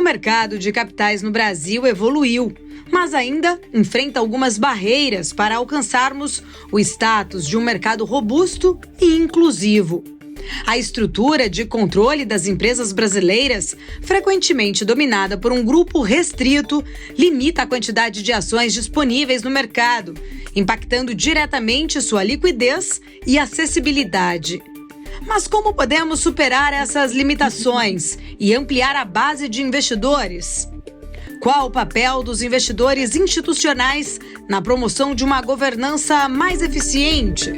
mercado de capitais no Brasil evoluiu, mas ainda enfrenta algumas barreiras para alcançarmos o status de um mercado robusto e inclusivo. A estrutura de controle das empresas brasileiras, frequentemente dominada por um grupo restrito, limita a quantidade de ações disponíveis no mercado, impactando diretamente sua liquidez e acessibilidade. Mas como podemos superar essas limitações e ampliar a base de investidores? Qual o papel dos investidores institucionais na promoção de uma governança mais eficiente?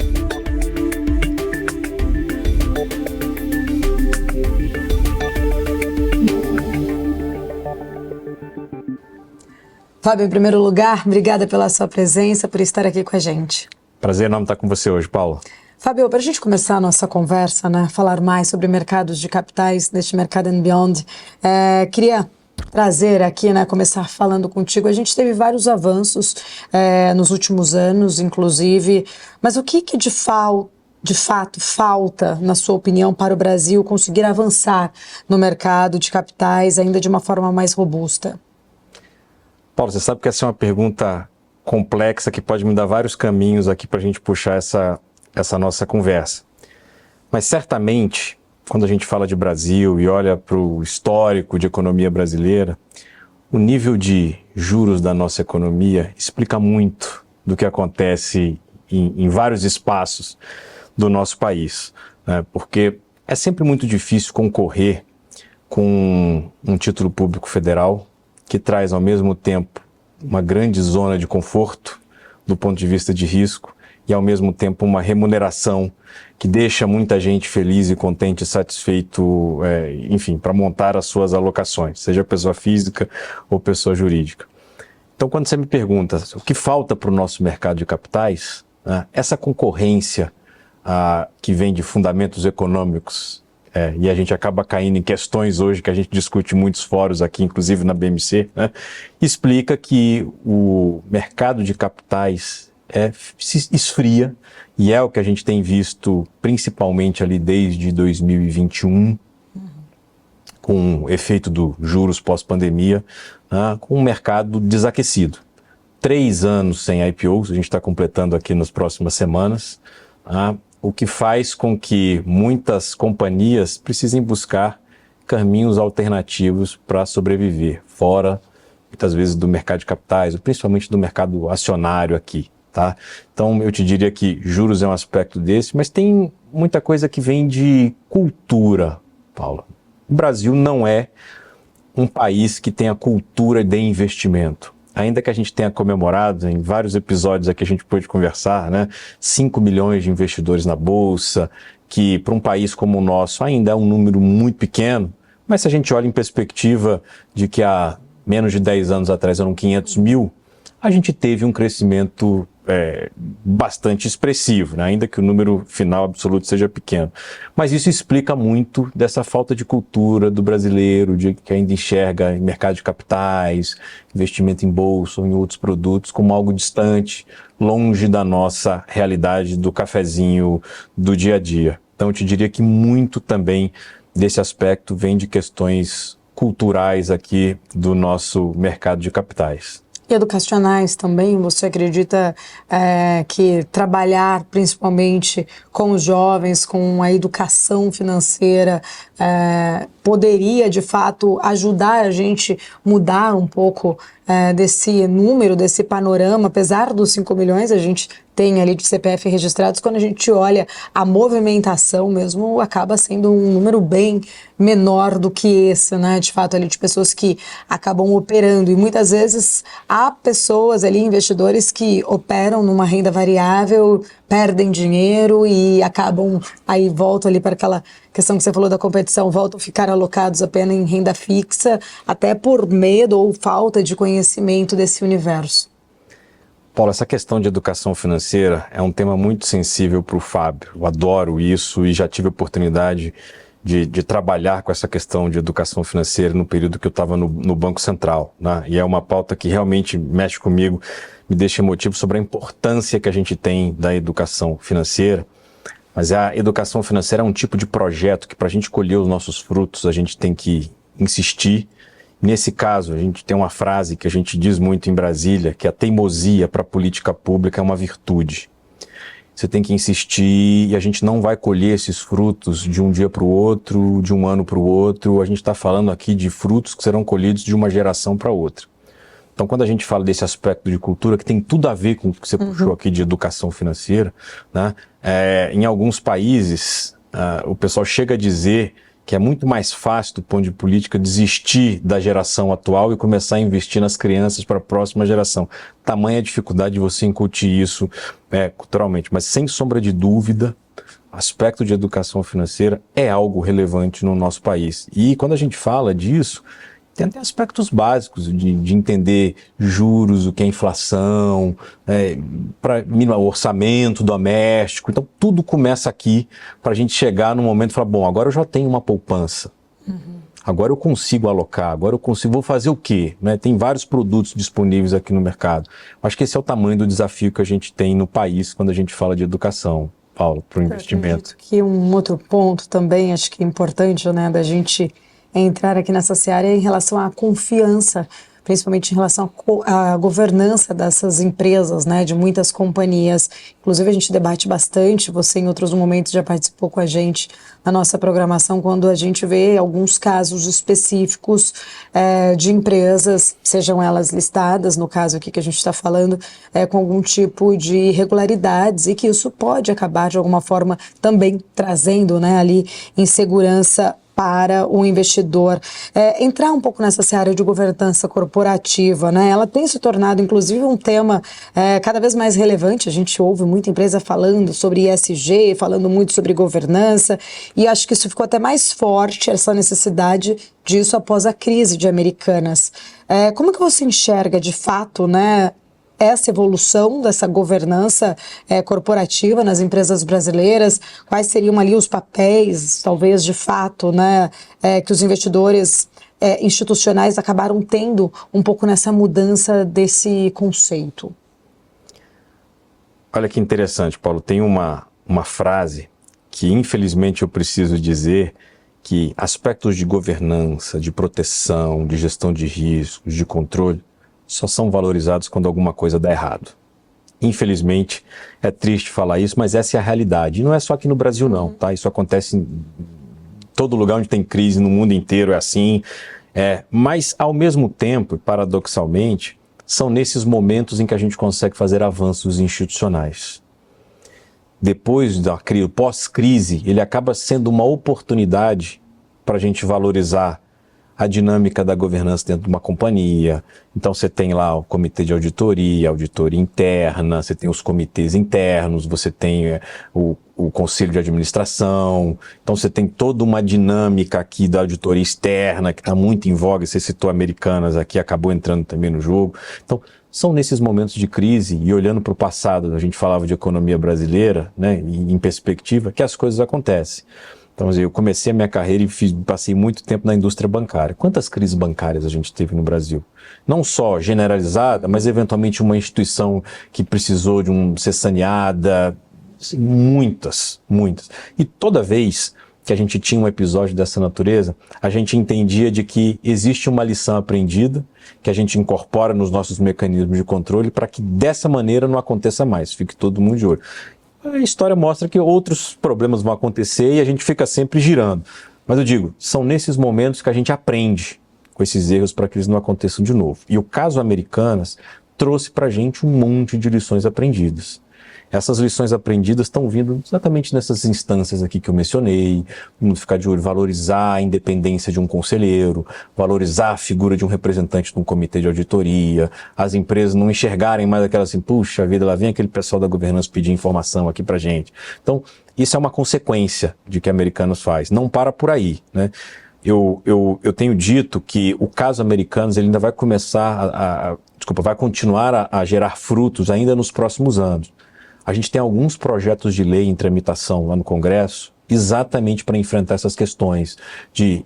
Fábio, em primeiro lugar, obrigada pela sua presença, por estar aqui com a gente. Prazer enorme estar com você hoje, Paulo. Fábio, para a gente começar a nossa conversa, falar mais sobre mercados de capitais, neste mercado and beyond, queria trazer aqui, começar falando contigo. A gente teve vários avanços nos últimos anos, inclusive, mas o que de fato falta, na sua opinião, para o Brasil conseguir avançar no mercado de capitais ainda de uma forma mais robusta? Paulo, você sabe que essa é uma pergunta complexa que pode me dar vários caminhos aqui para a gente puxar essa nossa conversa. Mas certamente, quando a gente fala de Brasil e olha para o histórico de economia brasileira, o nível de juros da nossa economia explica muito do que acontece em vários espaços do nosso país, né? Porque é sempre muito difícil concorrer com um título público federal que traz ao mesmo tempo uma grande zona de conforto do ponto de vista de risco e ao mesmo tempo uma remuneração que deixa muita gente feliz e contente e satisfeito, enfim, para montar as suas alocações, seja pessoa física ou pessoa jurídica. Então, quando você me pergunta o que falta para o nosso mercado de capitais, essa concorrência que vem de fundamentos econômicos, e a gente acaba caindo em questões hoje que a gente discute em muitos fóruns aqui, inclusive na BMC, explica que o mercado de capitais se esfria, e é o que a gente tem visto principalmente ali desde 2021, com o efeito dos juros pós-pandemia, com um mercado desaquecido. 3 anos sem IPOs, a gente está completando aqui nas próximas semanas, o que faz com que muitas companhias precisem buscar caminhos alternativos para sobreviver, fora, muitas vezes, do mercado de capitais, principalmente do mercado acionário aqui, tá? Então, eu te diria que juros é um aspecto desse, mas tem muita coisa que vem de cultura, Paulo. O Brasil não é um país que tem a cultura de investimento. Ainda que a gente tenha comemorado em vários episódios aqui a gente pôde conversar, 5 milhões de investidores na Bolsa, que para um país como o nosso ainda é um número muito pequeno, mas se a gente olha em perspectiva de que há menos de 10 anos atrás eram 500 mil, a gente teve um crescimento bastante expressivo, ainda que o número final absoluto seja pequeno. Mas isso explica muito dessa falta de cultura do brasileiro, que ainda enxerga em mercado de capitais, investimento em bolsa ou em outros produtos como algo distante, longe da nossa realidade do cafezinho do dia a dia. Então eu te diria que muito também desse aspecto vem de questões culturais aqui do nosso mercado de capitais. E educacionais também, você acredita que trabalhar principalmente com os jovens, com a educação financeira, poderia de fato ajudar a gente mudar um pouco desse número, desse panorama? Apesar dos 5 milhões, a gente tem ali de CPF registrados, quando a gente olha a movimentação mesmo, acaba sendo um número bem menor do que esse, de fato, ali de pessoas que acabam operando. E muitas vezes há pessoas ali, investidores, que operam numa renda variável, perdem dinheiro e acabam, aí voltam ali para aquela questão que você falou da competição, voltam a ficar alocados apenas em renda fixa, até por medo ou falta de conhecimento desse universo. Paulo, essa questão de educação financeira é um tema muito sensível para o Fábio. Eu adoro isso e já tive a oportunidade de trabalhar com essa questão de educação financeira no período que eu estava no Banco Central, E é uma pauta que realmente mexe comigo, me deixa emotivo sobre a importância que a gente tem da educação financeira. Mas a educação financeira é um tipo de projeto que, para a gente colher os nossos frutos, a gente tem que insistir Nesse caso, a gente tem uma frase que a gente diz muito em Brasília, que a teimosia para a política pública é uma virtude. Você tem que insistir e a gente não vai colher esses frutos de um dia para o outro, de um ano para o outro. A gente está falando aqui de frutos que serão colhidos de uma geração para outra. Então, quando a gente fala desse aspecto de cultura, que tem tudo a ver com o que você puxou aqui de educação financeira, né? Em alguns países, o pessoal chega a dizer que é muito mais fácil, do ponto de política, desistir da geração atual e começar a investir nas crianças para a próxima geração. Tamanha a dificuldade de você incutir isso culturalmente. Mas, sem sombra de dúvida, aspecto de educação financeira é algo relevante no nosso país. E quando a gente fala disso, tem até aspectos básicos de entender juros, o que é inflação, o orçamento doméstico. Então, tudo começa aqui para a gente chegar no momento e falar, bom, agora eu já tenho uma poupança. Agora eu consigo alocar, agora eu consigo, vou fazer o quê? Tem vários produtos disponíveis aqui no mercado. Acho que esse é o tamanho do desafio que a gente tem no país quando a gente fala de educação, Paulo, para o investimento. Eu acredito que um outro ponto também, acho que é importante, né, da gente entrar aqui nessa seara em relação à confiança, principalmente em relação à governança dessas empresas, né, de muitas companhias. Inclusive a gente debate bastante, você em outros momentos já participou com a gente na nossa programação, quando a gente vê alguns casos específicos de empresas, sejam elas listadas, no caso aqui que a gente está falando, com algum tipo de irregularidades, e que isso pode acabar de alguma forma também trazendo, né, ali insegurança para o investidor. Entrar um pouco nessa seara de governança corporativa, né? Ela tem se tornado, inclusive, um tema cada vez mais relevante. A gente ouve muita empresa falando sobre ESG, falando muito sobre governança, e acho que isso ficou até mais forte, essa necessidade disso após a crise de Americanas. Como que você enxerga, de fato, né, essa evolução dessa governança corporativa nas empresas brasileiras? Quais seriam ali os papéis, talvez, de fato, né, que os investidores institucionais acabaram tendo um pouco nessa mudança desse conceito? Olha que interessante, Paulo. Tem uma frase que, infelizmente, eu preciso dizer, que aspectos de governança, de proteção, de gestão de riscos, de controle, só são valorizados quando alguma coisa dá errado. Infelizmente, é triste falar isso, mas essa é a realidade. E não é só aqui no Brasil, não, tá? Isso acontece em todo lugar onde tem crise, no mundo inteiro é assim. Mas, ao mesmo tempo, e paradoxalmente, são nesses momentos em que a gente consegue fazer avanços institucionais. Depois da pós-crise, ele acaba sendo uma oportunidade para a gente valorizar a dinâmica da governança dentro de uma companhia. Então você tem lá o comitê de auditoria interna, você tem os comitês internos, você tem o conselho de administração. Então você tem toda uma dinâmica aqui da auditoria externa, que está muito em voga. Você citou Americanas aqui, acabou entrando também no jogo. Então são nesses momentos de crise, e olhando para o passado, a gente falava de economia brasileira, né, em perspectiva, que as coisas acontecem. Então, eu comecei a minha carreira e passei muito tempo na indústria bancária. Quantas crises bancárias a gente teve no Brasil? Não só generalizada, mas eventualmente uma instituição que precisou de ser saneada. Assim, muitas. E toda vez que a gente tinha um episódio dessa natureza, a gente entendia de que existe uma lição aprendida, que a gente incorpora nos nossos mecanismos de controle para que dessa maneira não aconteça mais, fique todo mundo de olho. A história mostra que outros problemas vão acontecer e a gente fica sempre girando. Mas eu digo, são nesses momentos que a gente aprende com esses erros para que eles não aconteçam de novo. E o caso Americanas trouxe para a gente um monte de lições aprendidas. Essas lições aprendidas estão vindo exatamente nessas instâncias aqui que eu mencionei, ficar de olho, valorizar a independência de um conselheiro, valorizar a figura de um representante de um comitê de auditoria, as empresas não enxergarem mais aquela assim, puxa vida, lá vem aquele pessoal da governança pedir informação aqui pra gente. Então, isso é uma consequência de que Americanas faz, não para por aí, né? Eu tenho dito que o caso Americanas ele ainda vai começar vai continuar a gerar frutos ainda nos próximos anos. A gente tem alguns projetos de lei em tramitação lá no Congresso exatamente para enfrentar essas questões de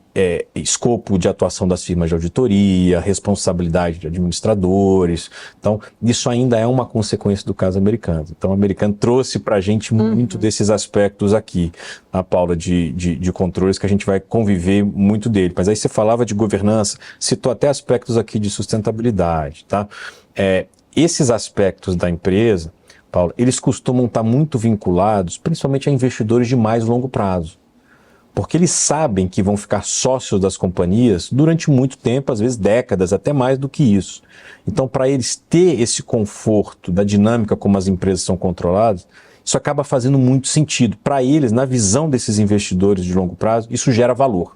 escopo de atuação das firmas de auditoria, responsabilidade de administradores. Então, isso ainda é uma consequência do caso americano. Então, o americano trouxe para a gente muito desses aspectos aqui, a Paula, de controles, que a gente vai conviver muito dele. Mas aí você falava de governança, citou até aspectos aqui de sustentabilidade, tá? Esses aspectos da empresa, Paulo, eles costumam estar muito vinculados, principalmente a investidores de mais longo prazo. Porque eles sabem que vão ficar sócios das companhias durante muito tempo, às vezes décadas, até mais do que isso. Então, para eles ter esse conforto da dinâmica como as empresas são controladas, isso acaba fazendo muito sentido. Para eles, na visão desses investidores de longo prazo, isso gera valor.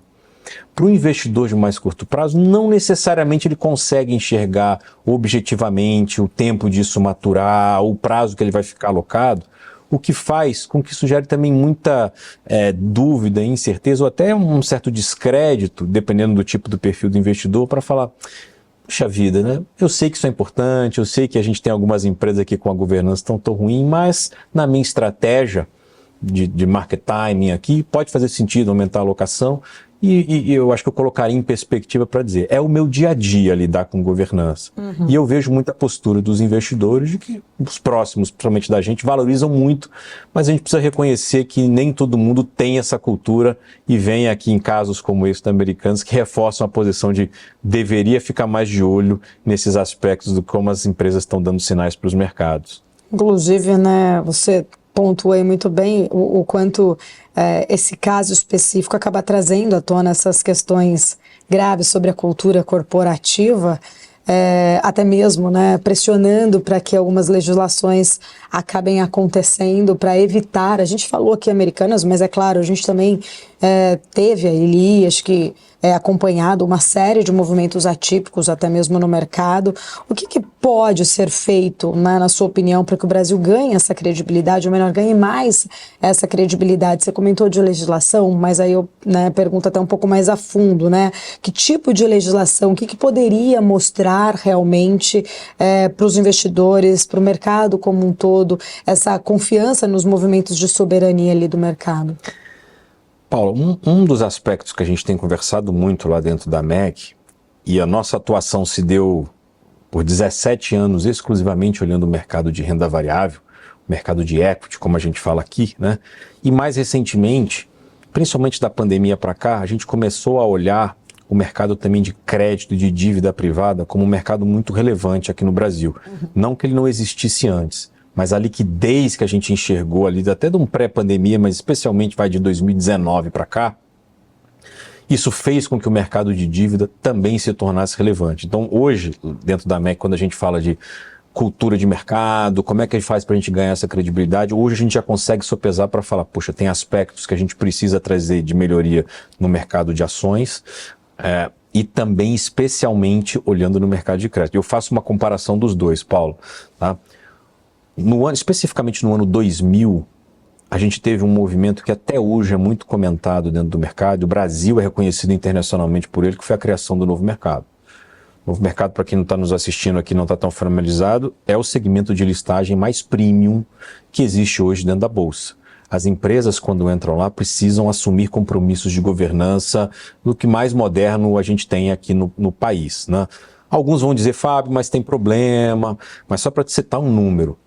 Para o investidor de mais curto prazo, não necessariamente ele consegue enxergar objetivamente o tempo disso maturar, o prazo que ele vai ficar alocado, o que faz com que isso gere também muita dúvida, incerteza ou até um certo descrédito, dependendo do tipo do perfil do investidor, para falar, puxa vida, né? Eu sei que isso é importante, eu sei que a gente tem algumas empresas aqui com a governança tão ruim, mas na minha estratégia de market timing aqui, pode fazer sentido aumentar a alocação. E eu acho que eu colocaria em perspectiva para dizer, é o meu dia a dia lidar com governança. E eu vejo muita postura dos investidores de que os próximos, principalmente da gente, valorizam muito, mas a gente precisa reconhecer que nem todo mundo tem essa cultura e vem aqui em casos como esse da Americanas que reforçam a posição de deveria ficar mais de olho nesses aspectos do como as empresas estão dando sinais para os mercados. Inclusive, né, você pontuei muito bem o quanto esse caso específico acaba trazendo à tona essas questões graves sobre a cultura corporativa, até mesmo, né, pressionando para que algumas legislações acabem acontecendo para evitar. A gente falou aqui Americanas, mas é claro, a gente também teve ali, acho que acompanhado uma série de movimentos atípicos, até mesmo no mercado. O que pode ser feito, né, na sua opinião, para que o Brasil ganhe essa credibilidade, ou melhor, ganhe mais essa credibilidade? Você comentou de legislação, mas aí eu pergunto até um pouco mais a fundo, né? Que tipo de legislação, o que poderia mostrar realmente para os investidores, para o mercado como um todo, essa confiança nos movimentos de soberania ali do mercado? Paulo, um dos aspectos que a gente tem conversado muito lá dentro da MEC, e a nossa atuação se deu por 17 anos exclusivamente olhando o mercado de renda variável, o mercado de equity, como a gente fala aqui, né? E mais recentemente, principalmente da pandemia para cá, a gente começou a olhar o mercado também de crédito e de dívida privada como um mercado muito relevante aqui no Brasil. Não que ele não existisse antes, mas a liquidez que a gente enxergou ali, até de um pré-pandemia, mas especialmente vai de 2019 para cá, isso fez com que o mercado de dívida também se tornasse relevante. Então hoje, dentro da MEC, quando a gente fala de cultura de mercado, como é que a gente faz para a gente ganhar essa credibilidade, hoje a gente já consegue sopesar para falar, poxa, tem aspectos que a gente precisa trazer de melhoria no mercado de ações, e também especialmente olhando no mercado de crédito. Eu faço uma comparação dos dois, Paulo, tá? Especificamente no ano 2000, a gente teve um movimento que até hoje é muito comentado dentro do mercado, o Brasil é reconhecido internacionalmente por ele, que foi a criação do novo mercado. O novo mercado, para quem não está nos assistindo aqui, não está tão familiarizado, é o segmento de listagem mais premium que existe hoje dentro da Bolsa. As empresas, quando entram lá, precisam assumir compromissos de governança do que mais moderno a gente tem aqui no país, né? Alguns vão dizer, Fábio, mas tem problema, mas só para te citar um número.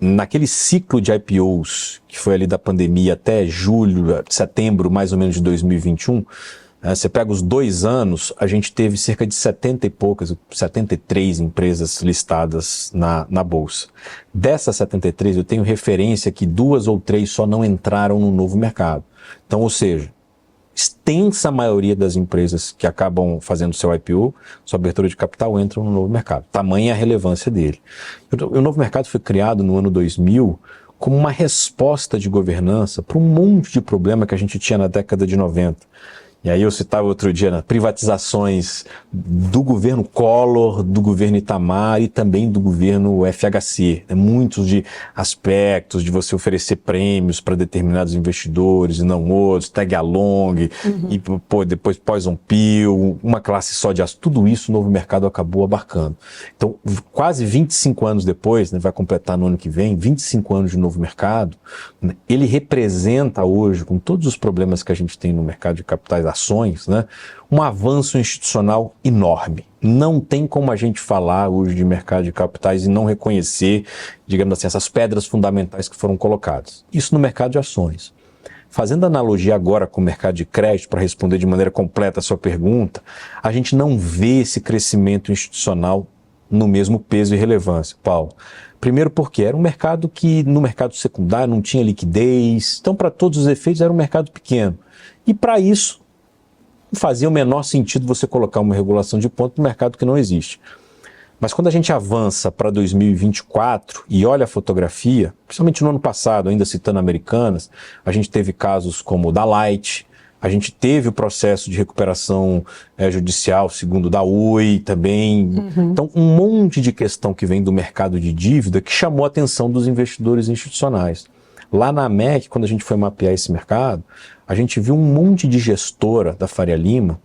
Naquele ciclo de IPOs, que foi ali da pandemia até setembro mais ou menos de 2021, você pega os 2 anos, a gente teve cerca de 73 empresas listadas na Bolsa. Dessas 73, eu tenho referência que 2 ou 3 só não entraram no novo mercado. Então, ou seja, extensa maioria das empresas que acabam fazendo seu IPO, sua abertura de capital, entram no novo mercado. Tamanha a relevância dele. O novo mercado foi criado no ano 2000 como uma resposta de governança para um monte de problema que a gente tinha na década de 90. E aí eu citava outro dia, né, privatizações do governo Collor, do governo Itamar e também do governo FHC. Né, muitos de aspectos de você oferecer prêmios para determinados investidores e não outros, tag along, e depois poison pill, uma classe só de aço. Tudo isso o novo mercado acabou abarcando. Então, quase 25 anos depois, né, vai completar no ano que vem, 25 anos de novo mercado, né, ele representa hoje, com todos os problemas que a gente tem no mercado de capitais ações, né, um avanço institucional enorme. Não tem como a gente falar hoje de mercado de capitais e não reconhecer, digamos assim, essas pedras fundamentais que foram colocadas. Isso no mercado de ações. Fazendo analogia agora com o mercado de crédito, para responder de maneira completa a sua pergunta, a gente não vê esse crescimento institucional no mesmo peso e relevância, Paulo. Primeiro porque era um mercado que no mercado secundário não tinha liquidez, então para todos os efeitos era um mercado pequeno. E para isso fazia o menor sentido você colocar uma regulação de ponto no mercado que não existe. Mas quando a gente avança para 2024 e olha a fotografia, principalmente no ano passado, ainda citando Americanas, a gente teve casos como o da Light, a gente teve o processo de recuperação judicial, segundo da Oi também. Então, um monte de questão que vem do mercado de dívida que chamou a atenção dos investidores institucionais. Lá na AMEC, quando a gente foi mapear esse mercado, a gente viu um monte de gestora da Faria Lima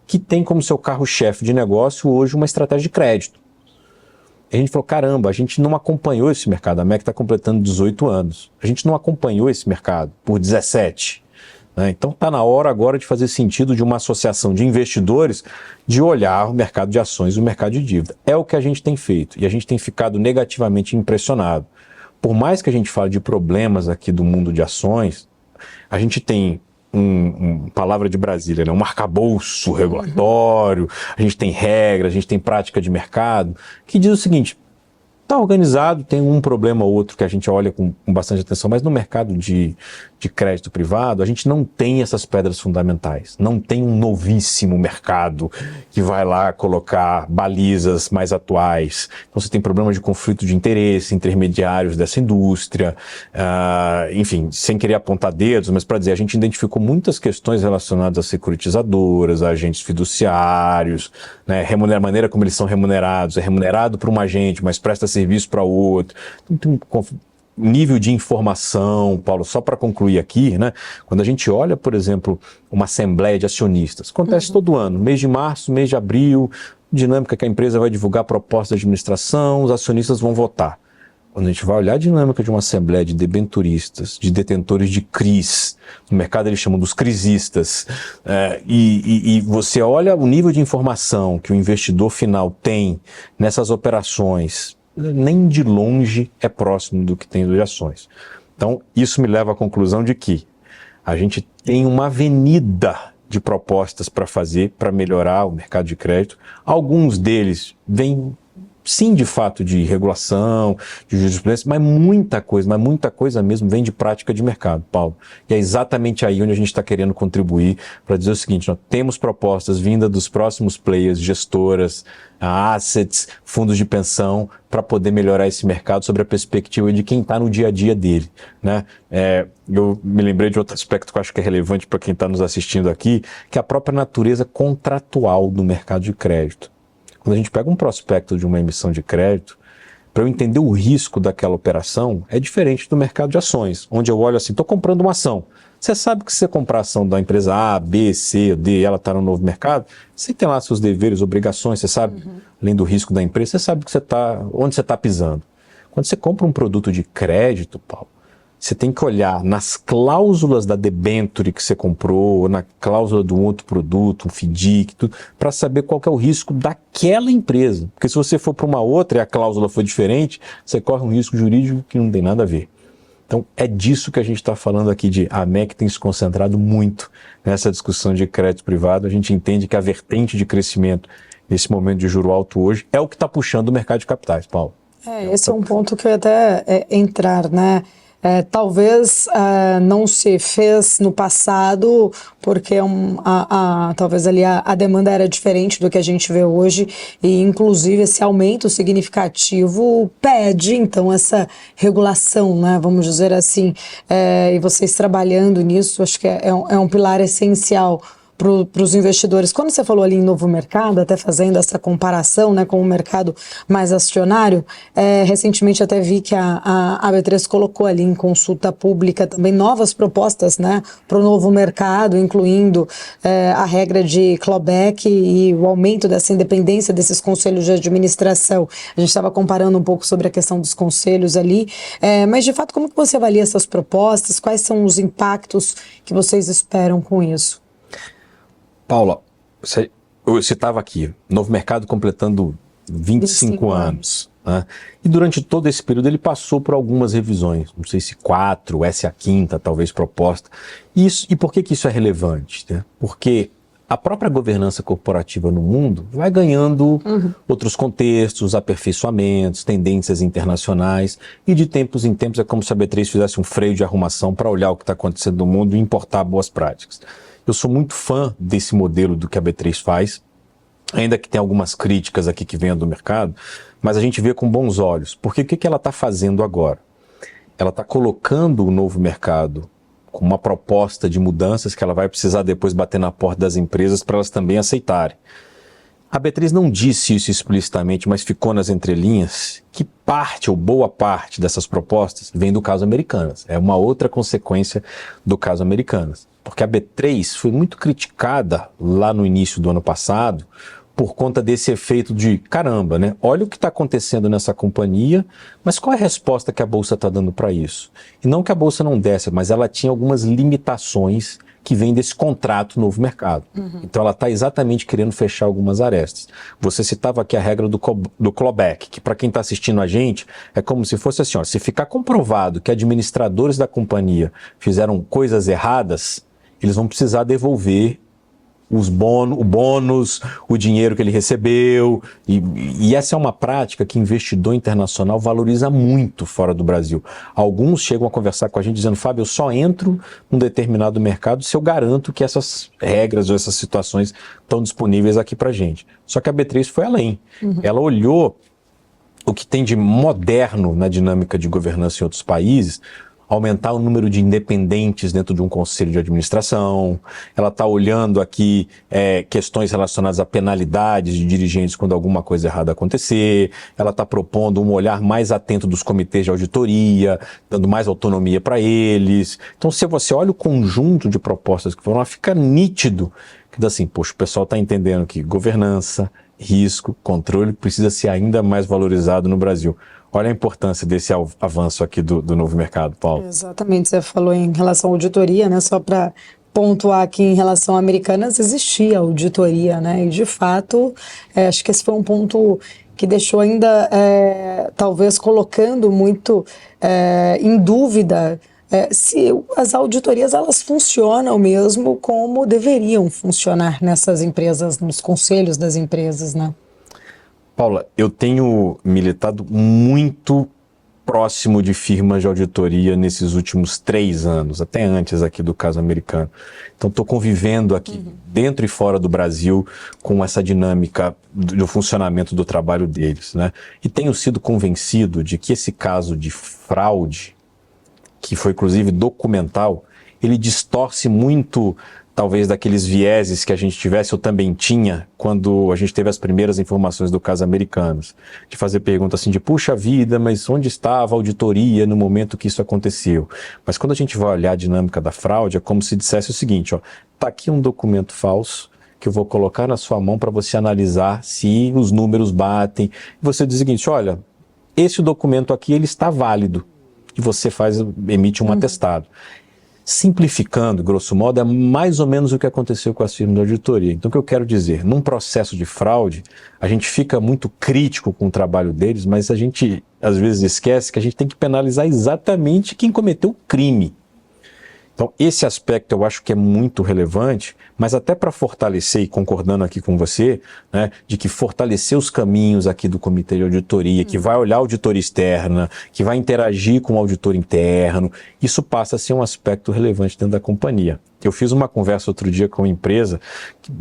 que tem como seu carro-chefe de negócio hoje uma estratégia de crédito. E a gente falou, caramba, a gente não acompanhou esse mercado. A AMEC está completando 18 anos. A gente não acompanhou esse mercado por 17. Então está na hora agora de fazer sentido de uma associação de investidores de olhar o mercado de ações e o mercado de dívida. É o que a gente tem feito e a gente tem ficado negativamente impressionado. Por mais que a gente fale de problemas aqui do mundo de ações, a gente tem palavra de Brasília, né? Um arcabouço regulatório, a gente tem regras, a gente tem prática de mercado, que diz o seguinte: está organizado, tem um problema ou outro que a gente olha com bastante atenção, mas no mercado de crédito privado, a gente não tem essas pedras fundamentais. Não tem um novíssimo mercado que vai lá colocar balizas mais atuais. Então você tem problema de conflito de interesse, intermediários dessa indústria, enfim, sem querer apontar dedos, mas para dizer, a gente identificou muitas questões relacionadas a securitizadoras, a agentes fiduciários, né, a maneira como eles são remunerados, é remunerado por um agente, mas presta serviço para outro. Então, tem um nível de informação, Paulo, só para concluir aqui, né? Quando a gente olha, por exemplo, uma assembleia de acionistas, acontece todo ano, mês de março, mês de abril, dinâmica que a empresa vai divulgar a proposta de administração, os acionistas vão votar. Quando a gente vai olhar a dinâmica de uma assembleia de debenturistas, de detentores de CRIs, no mercado eles chamam dos crisistas, e você olha o nível de informação que o investidor final tem nessas operações, nem de longe é próximo do que tem de ações. Então, isso me leva à conclusão de que a gente tem uma avenida de propostas para fazer, para melhorar o mercado de crédito. Alguns deles vêm, sim, de fato, de regulação, de jurisprudência, mas muita coisa mesmo vem de prática de mercado, Paulo. E é exatamente aí onde a gente está querendo contribuir para dizer o seguinte: nós temos propostas vindas dos próximos players, gestoras, assets, fundos de pensão, para poder melhorar esse mercado sob a perspectiva de quem está no dia a dia dele, né? Eu me lembrei de outro aspecto que eu acho que é relevante para quem está nos assistindo aqui, que é a própria natureza contratual do mercado de crédito. Quando a gente pega um prospecto de uma emissão de crédito, para eu entender o risco daquela operação, é diferente do mercado de ações, onde eu olho assim, estou comprando uma ação. Você sabe que se você comprar a ação da empresa A, B, C, D, ela está no novo mercado, você tem lá seus deveres, obrigações, você sabe, além do risco da empresa, você sabe que onde você está pisando. Quando você compra um produto de crédito, Paulo, você tem que olhar nas cláusulas da debenture que você comprou, ou na cláusula de um outro produto, um FDIC, tudo, para saber qual que é o risco daquela empresa. Porque se você for para uma outra e a cláusula for diferente, você corre um risco jurídico que não tem nada a ver. Então, é disso que a gente está falando aqui, a AMEC tem se concentrado muito nessa discussão de crédito privado. A gente entende que a vertente de crescimento nesse momento de juro alto hoje é o que está puxando o mercado de capitais, Paulo. Esse é um ponto que eu ia até entrar, né? Talvez não se fez no passado porque talvez ali a demanda era diferente do que a gente vê hoje e inclusive esse aumento significativo pede então essa regulação, né, vamos dizer assim, e vocês trabalhando nisso, acho que é um pilar essencial para os investidores. Quando você falou ali em novo mercado, até fazendo essa comparação, né, com o mercado mais acionário, recentemente até vi que a B3 colocou ali em consulta pública também novas propostas, né, para o novo mercado, incluindo a regra de clawback e o aumento dessa independência desses conselhos de administração. A gente estava comparando um pouco sobre a questão dos conselhos ali, mas de fato, como que você avalia essas propostas? Quais são os impactos que vocês esperam com isso? Paula, eu citava aqui, Novo Mercado completando 25 anos. Né? E durante todo esse período ele passou por algumas revisões, não sei se 4, essa é a quinta, talvez, proposta. E por que isso é relevante? Né? Porque a própria governança corporativa no mundo vai ganhando outros contextos, aperfeiçoamentos, tendências internacionais, e de tempos em tempos é como se a B3 fizesse um freio de arrumação para olhar o que está acontecendo no mundo e importar boas práticas. Eu sou muito fã desse modelo do que a B3 faz, ainda que tenha algumas críticas aqui que venham do mercado, mas a gente vê com bons olhos. Porque o que ela está fazendo agora? Ela está colocando o novo mercado com uma proposta de mudanças que ela vai precisar depois bater na porta das empresas para elas também aceitarem. A B3 não disse isso explicitamente, mas ficou nas entrelinhas que parte ou boa parte dessas propostas vem do caso Americanas. É uma outra consequência do caso Americanas. Porque a B3 foi muito criticada lá no início do ano passado por conta desse efeito de, caramba, né? Olha o que está acontecendo nessa companhia, mas qual é a resposta que a Bolsa está dando para isso? E não que a Bolsa não desse, mas ela tinha algumas limitações que vem desse contrato novo mercado. Então ela está exatamente querendo fechar algumas arestas. Você citava aqui a regra do clawback, que para quem está assistindo a gente, é como se fosse assim, ó, se ficar comprovado que administradores da companhia fizeram coisas erradas, eles vão precisar devolver o bônus, o dinheiro que ele recebeu, e essa é uma prática que investidor internacional valoriza muito fora do Brasil. Alguns chegam a conversar com a gente dizendo, Fábio, eu só entro num determinado mercado se eu garanto que essas regras ou essas situações estão disponíveis aqui pra gente. Só que a B3 foi além. Ela olhou o que tem de moderno na dinâmica de governança em outros países, aumentar o número de independentes dentro de um conselho de administração. Ela está olhando aqui questões relacionadas a penalidades de dirigentes quando alguma coisa errada acontecer. Ela está propondo um olhar mais atento dos comitês de auditoria, dando mais autonomia para eles. Então, se você olha o conjunto de propostas que foram lá, fica nítido que dá assim, poxa, o pessoal está entendendo que governança, risco, controle precisa ser ainda mais valorizado no Brasil. Olha a importância desse avanço aqui do novo mercado, Paulo. Exatamente, você falou em relação à auditoria, né? Só para pontuar aqui em relação a Americanas, existia auditoria, né? E de fato, acho que esse foi um ponto que deixou ainda, talvez, colocando muito em dúvida se as auditorias elas funcionam mesmo como deveriam funcionar nessas empresas, nos conselhos das empresas, né? Paula, eu tenho militado muito próximo de firmas de auditoria nesses últimos 3 anos, até antes aqui do caso americano. Então estou convivendo aqui dentro e fora do Brasil com essa dinâmica do funcionamento do trabalho deles, né? E tenho sido convencido de que esse caso de fraude, que foi inclusive documental, ele distorce muito talvez daqueles vieses que a gente tivesse, eu também tinha, quando a gente teve as primeiras informações do caso Americanas. De fazer pergunta assim de, puxa vida, mas onde estava a auditoria no momento que isso aconteceu? Mas quando a gente vai olhar a dinâmica da fraude, é como se dissesse o seguinte, ó, tá aqui um documento falso que eu vou colocar na sua mão para você analisar se os números batem. E você diz o seguinte, olha, esse documento aqui, ele está válido. E você emite um atestado. Simplificando, grosso modo, é mais ou menos o que aconteceu com as firmas de auditoria. Então, o que eu quero dizer, num processo de fraude, a gente fica muito crítico com o trabalho deles, mas a gente, às vezes, esquece que a gente tem que penalizar exatamente quem cometeu o crime. Então, esse aspecto eu acho que é muito relevante, mas até para fortalecer, e concordando aqui com você, né, de que fortalecer os caminhos aqui do comitê de auditoria, que vai olhar a auditoria externa, que vai interagir com o auditor interno, isso passa a ser um aspecto relevante dentro da companhia. Eu fiz uma conversa outro dia com uma empresa que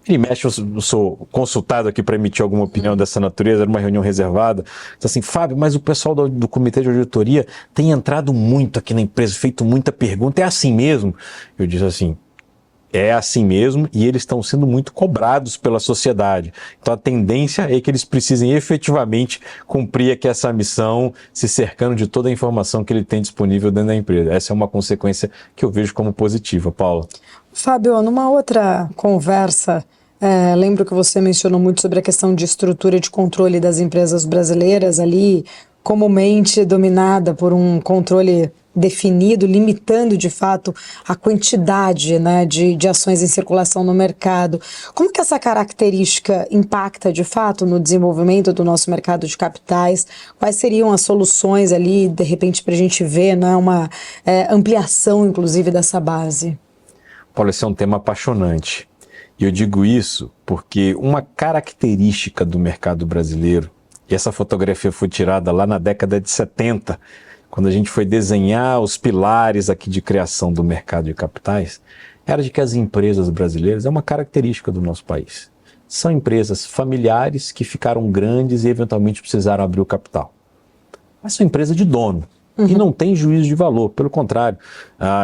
e mexe, eu sou consultado aqui para emitir alguma opinião dessa natureza, era uma reunião reservada. Então, assim, Fábio, mas o pessoal do comitê de auditoria tem entrado muito aqui na empresa, feito muita pergunta, é assim mesmo? Eu disse assim, é assim mesmo e eles estão sendo muito cobrados pela sociedade. Então a tendência é que eles precisem efetivamente cumprir aqui essa missão, se cercando de toda a informação que ele tem disponível dentro da empresa. Essa é uma consequência que eu vejo como positiva, Paula. Fábio, numa outra conversa, lembro que você mencionou muito sobre a questão de estrutura de controle das empresas brasileiras ali, comumente dominada por um controle definido, limitando de fato a quantidade, né, de ações em circulação no mercado. Como que essa característica impacta de fato no desenvolvimento do nosso mercado de capitais? Quais seriam as soluções ali, de repente, para a gente ver, né, uma ampliação, inclusive, dessa base? Paulo, esse é um tema apaixonante. E eu digo isso porque uma característica do mercado brasileiro, e essa fotografia foi tirada lá na década de 70, quando a gente foi desenhar os pilares aqui de criação do mercado de capitais, era de que as empresas brasileiras, é uma característica do nosso país, são empresas familiares que ficaram grandes e eventualmente precisaram abrir o capital. Mas são empresas de dono. E não tem juízo de valor, pelo contrário,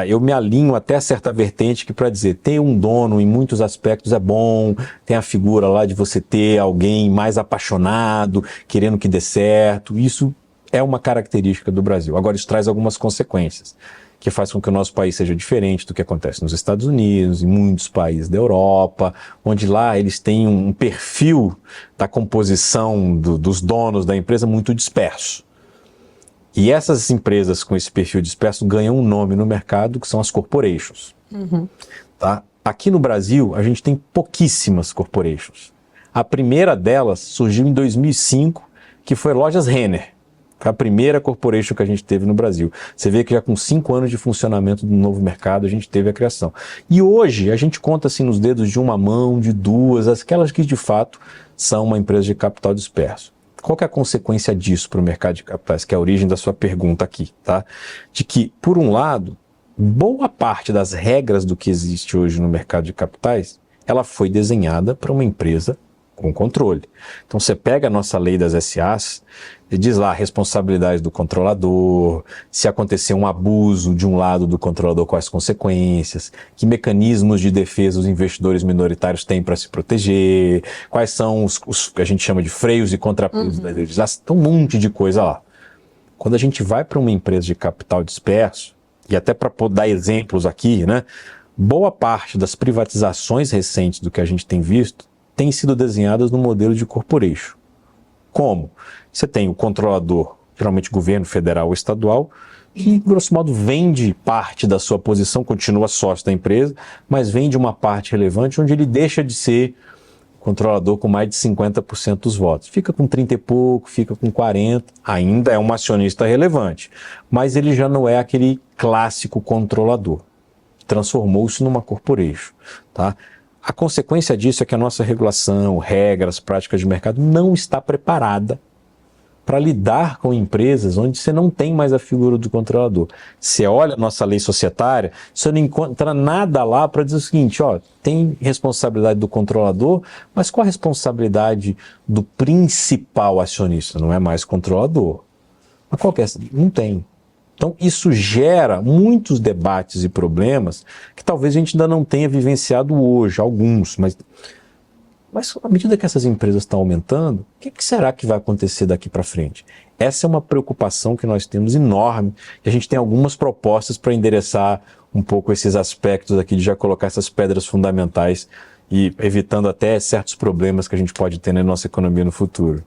eu me alinho até certa vertente que para dizer, ter um dono em muitos aspectos é bom, tem a figura lá de você ter alguém mais apaixonado, querendo que dê certo, isso é uma característica do Brasil. Agora isso traz algumas consequências, que faz com que o nosso país seja diferente do que acontece nos Estados Unidos, em muitos países da Europa, onde lá eles têm um perfil da composição dos donos da empresa muito disperso. E essas empresas com esse perfil disperso ganham um nome no mercado, que são as corporations. Tá? Aqui no Brasil, a gente tem pouquíssimas corporations. A primeira delas surgiu em 2005, que foi Lojas Renner. Foi a primeira corporation que a gente teve no Brasil. Você vê que já com 5 anos de funcionamento do novo mercado, a gente teve a criação. E hoje, a gente conta assim nos dedos de uma mão, de duas, aquelas que de fato são uma empresa de capital disperso. Qual que é a consequência disso para o mercado de capitais, que é a origem da sua pergunta aqui, tá? De que, por um lado, boa parte das regras do que existe hoje no mercado de capitais, ela foi desenhada para uma empresa com controle. Então você pega a nossa lei das SAs e diz lá a responsabilidade do controlador, se acontecer um abuso de um lado do controlador, quais consequências, que mecanismos de defesa os investidores minoritários têm para se proteger, quais são os que a gente chama de freios e contrapesos da legislação, tem um monte de coisa lá. Quando a gente vai para uma empresa de capital disperso, e até para dar exemplos aqui, né, boa parte das privatizações recentes do que a gente tem visto têm sido desenhadas no modelo de corporation. Como? Você tem o controlador, geralmente governo federal ou estadual, que, grosso modo, vende parte da sua posição, continua sócio da empresa, mas vende uma parte relevante onde ele deixa de ser controlador com mais de 50% dos votos. Fica com 30 e pouco, fica com 40%, ainda é um acionista relevante, mas ele já não é aquele clássico controlador. Transformou-se numa corporation, tá? A consequência disso é que a nossa regulação, regras, práticas de mercado não está preparada para lidar com empresas onde você não tem mais a figura do controlador. Você olha a nossa lei societária, você não encontra nada lá para dizer o seguinte, ó, tem responsabilidade do controlador, mas qual a responsabilidade do principal acionista? Não é mais controlador. Mas qual que é? Não tem. Então, isso gera muitos debates e problemas que talvez a gente ainda não tenha vivenciado hoje, alguns, mas à medida que essas empresas estão aumentando, o que será que vai acontecer daqui para frente? Essa é uma preocupação que nós temos enorme e a gente tem algumas propostas para endereçar um pouco esses aspectos aqui, de já colocar essas pedras fundamentais e evitando até certos problemas que a gente pode ter na nossa economia no futuro.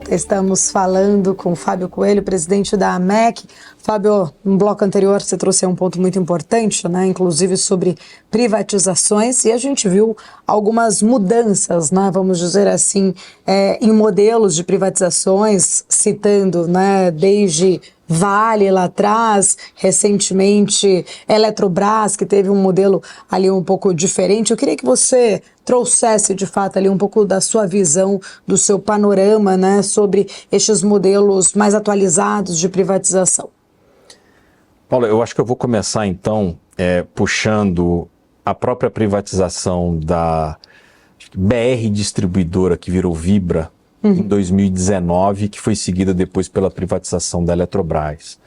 Estamos falando com Fábio Coelho, presidente da AMEC. Fábio, no bloco anterior você trouxe um ponto muito importante, né? Inclusive sobre privatizações, e a gente viu algumas mudanças, né? Vamos dizer assim, em modelos de privatizações, citando, né, desde Vale lá atrás, recentemente Eletrobras, que teve um modelo ali um pouco diferente. Eu queria que você trouxesse de fato ali um pouco da sua visão, do seu panorama, né, sobre estes modelos mais atualizados de privatização. Paulo, eu acho que eu vou começar então puxando a própria privatização da BR Distribuidora, que virou Vibra, em 2019, que foi seguida depois pela privatização da Eletrobras.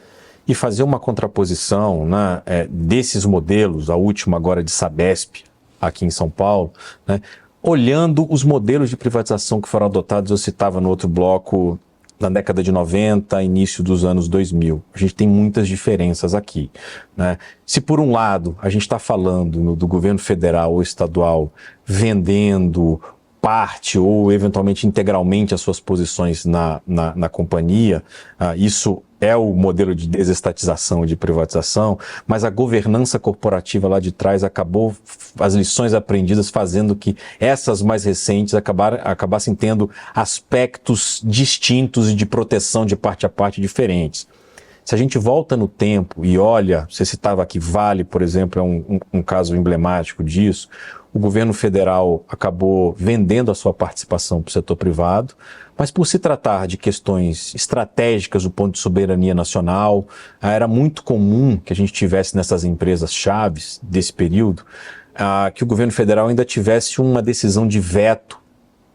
E fazer uma contraposição, né, desses modelos, a última agora de Sabesp, aqui em São Paulo, né? Olhando os modelos de privatização que foram adotados, eu citava no outro bloco, na década de 90, início dos anos 2000. A gente tem muitas diferenças aqui, né? Se por um lado a gente está falando do governo federal ou estadual vendendo parte ou eventualmente integralmente as suas posições na companhia, isso é o modelo de desestatização e de privatização, mas a governança corporativa lá de trás acabou, as lições aprendidas fazendo que essas mais recentes acabassem tendo aspectos distintos e de proteção de parte a parte diferentes. Se a gente volta no tempo e olha, você citava aqui Vale, por exemplo, é um caso emblemático disso. O governo federal acabou vendendo a sua participação para o setor privado, mas por se tratar de questões estratégicas do ponto de soberania nacional, era muito comum que a gente tivesse nessas empresas chaves desse período, que o governo federal ainda tivesse uma decisão de veto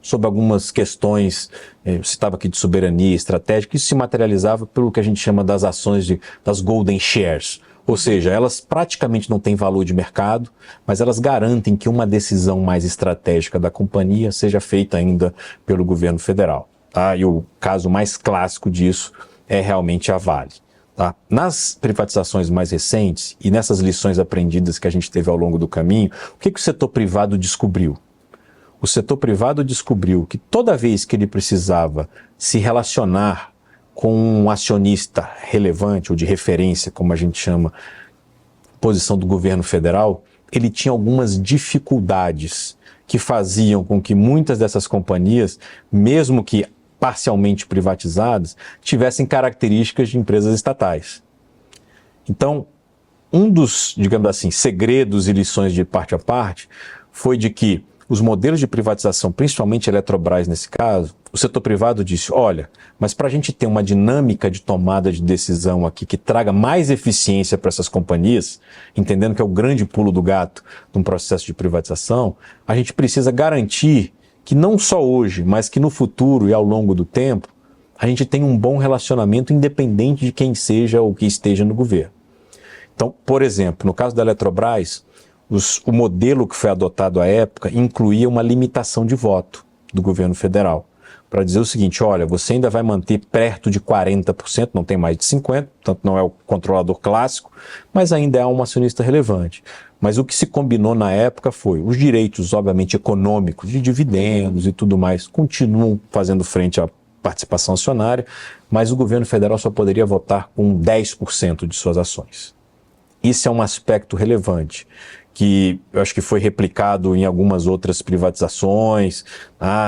sobre algumas questões, eu citava aqui de soberania estratégica, isso se materializava pelo que a gente chama das ações das golden shares, ou seja, elas praticamente não têm valor de mercado, mas elas garantem que uma decisão mais estratégica da companhia seja feita ainda pelo governo federal, tá? E o caso mais clássico disso é realmente a Vale. Tá? Nas privatizações mais recentes e nessas lições aprendidas que a gente teve ao longo do caminho, o que o setor privado descobriu? O setor privado descobriu que toda vez que ele precisava se relacionar com um acionista relevante ou de referência, como a gente chama, posição do governo federal, ele tinha algumas dificuldades que faziam com que muitas dessas companhias, mesmo que parcialmente privatizadas, tivessem características de empresas estatais. Então, um dos, digamos assim, segredos e lições de parte a parte foi de que os modelos de privatização, principalmente a Eletrobras nesse caso, o setor privado disse, olha, mas para a gente ter uma dinâmica de tomada de decisão aqui que traga mais eficiência para essas companhias, entendendo que é o grande pulo do gato de um processo de privatização, a gente precisa garantir que não só hoje, mas que no futuro e ao longo do tempo, a gente tenha um bom relacionamento independente de quem seja ou que esteja no governo. Então, por exemplo, no caso da Eletrobras, o modelo que foi adotado à época incluía uma limitação de voto do governo federal, para dizer o seguinte, olha, você ainda vai manter perto de 40%, não tem mais de 50%, portanto não é o controlador clássico, mas ainda é um acionista relevante. Mas o que se combinou na época foi, os direitos, obviamente, econômicos, de dividendos e tudo mais, continuam fazendo frente à participação acionária, mas o governo federal só poderia votar com 10% de suas ações. Isso é um aspecto relevante, que eu acho que foi replicado em algumas outras privatizações,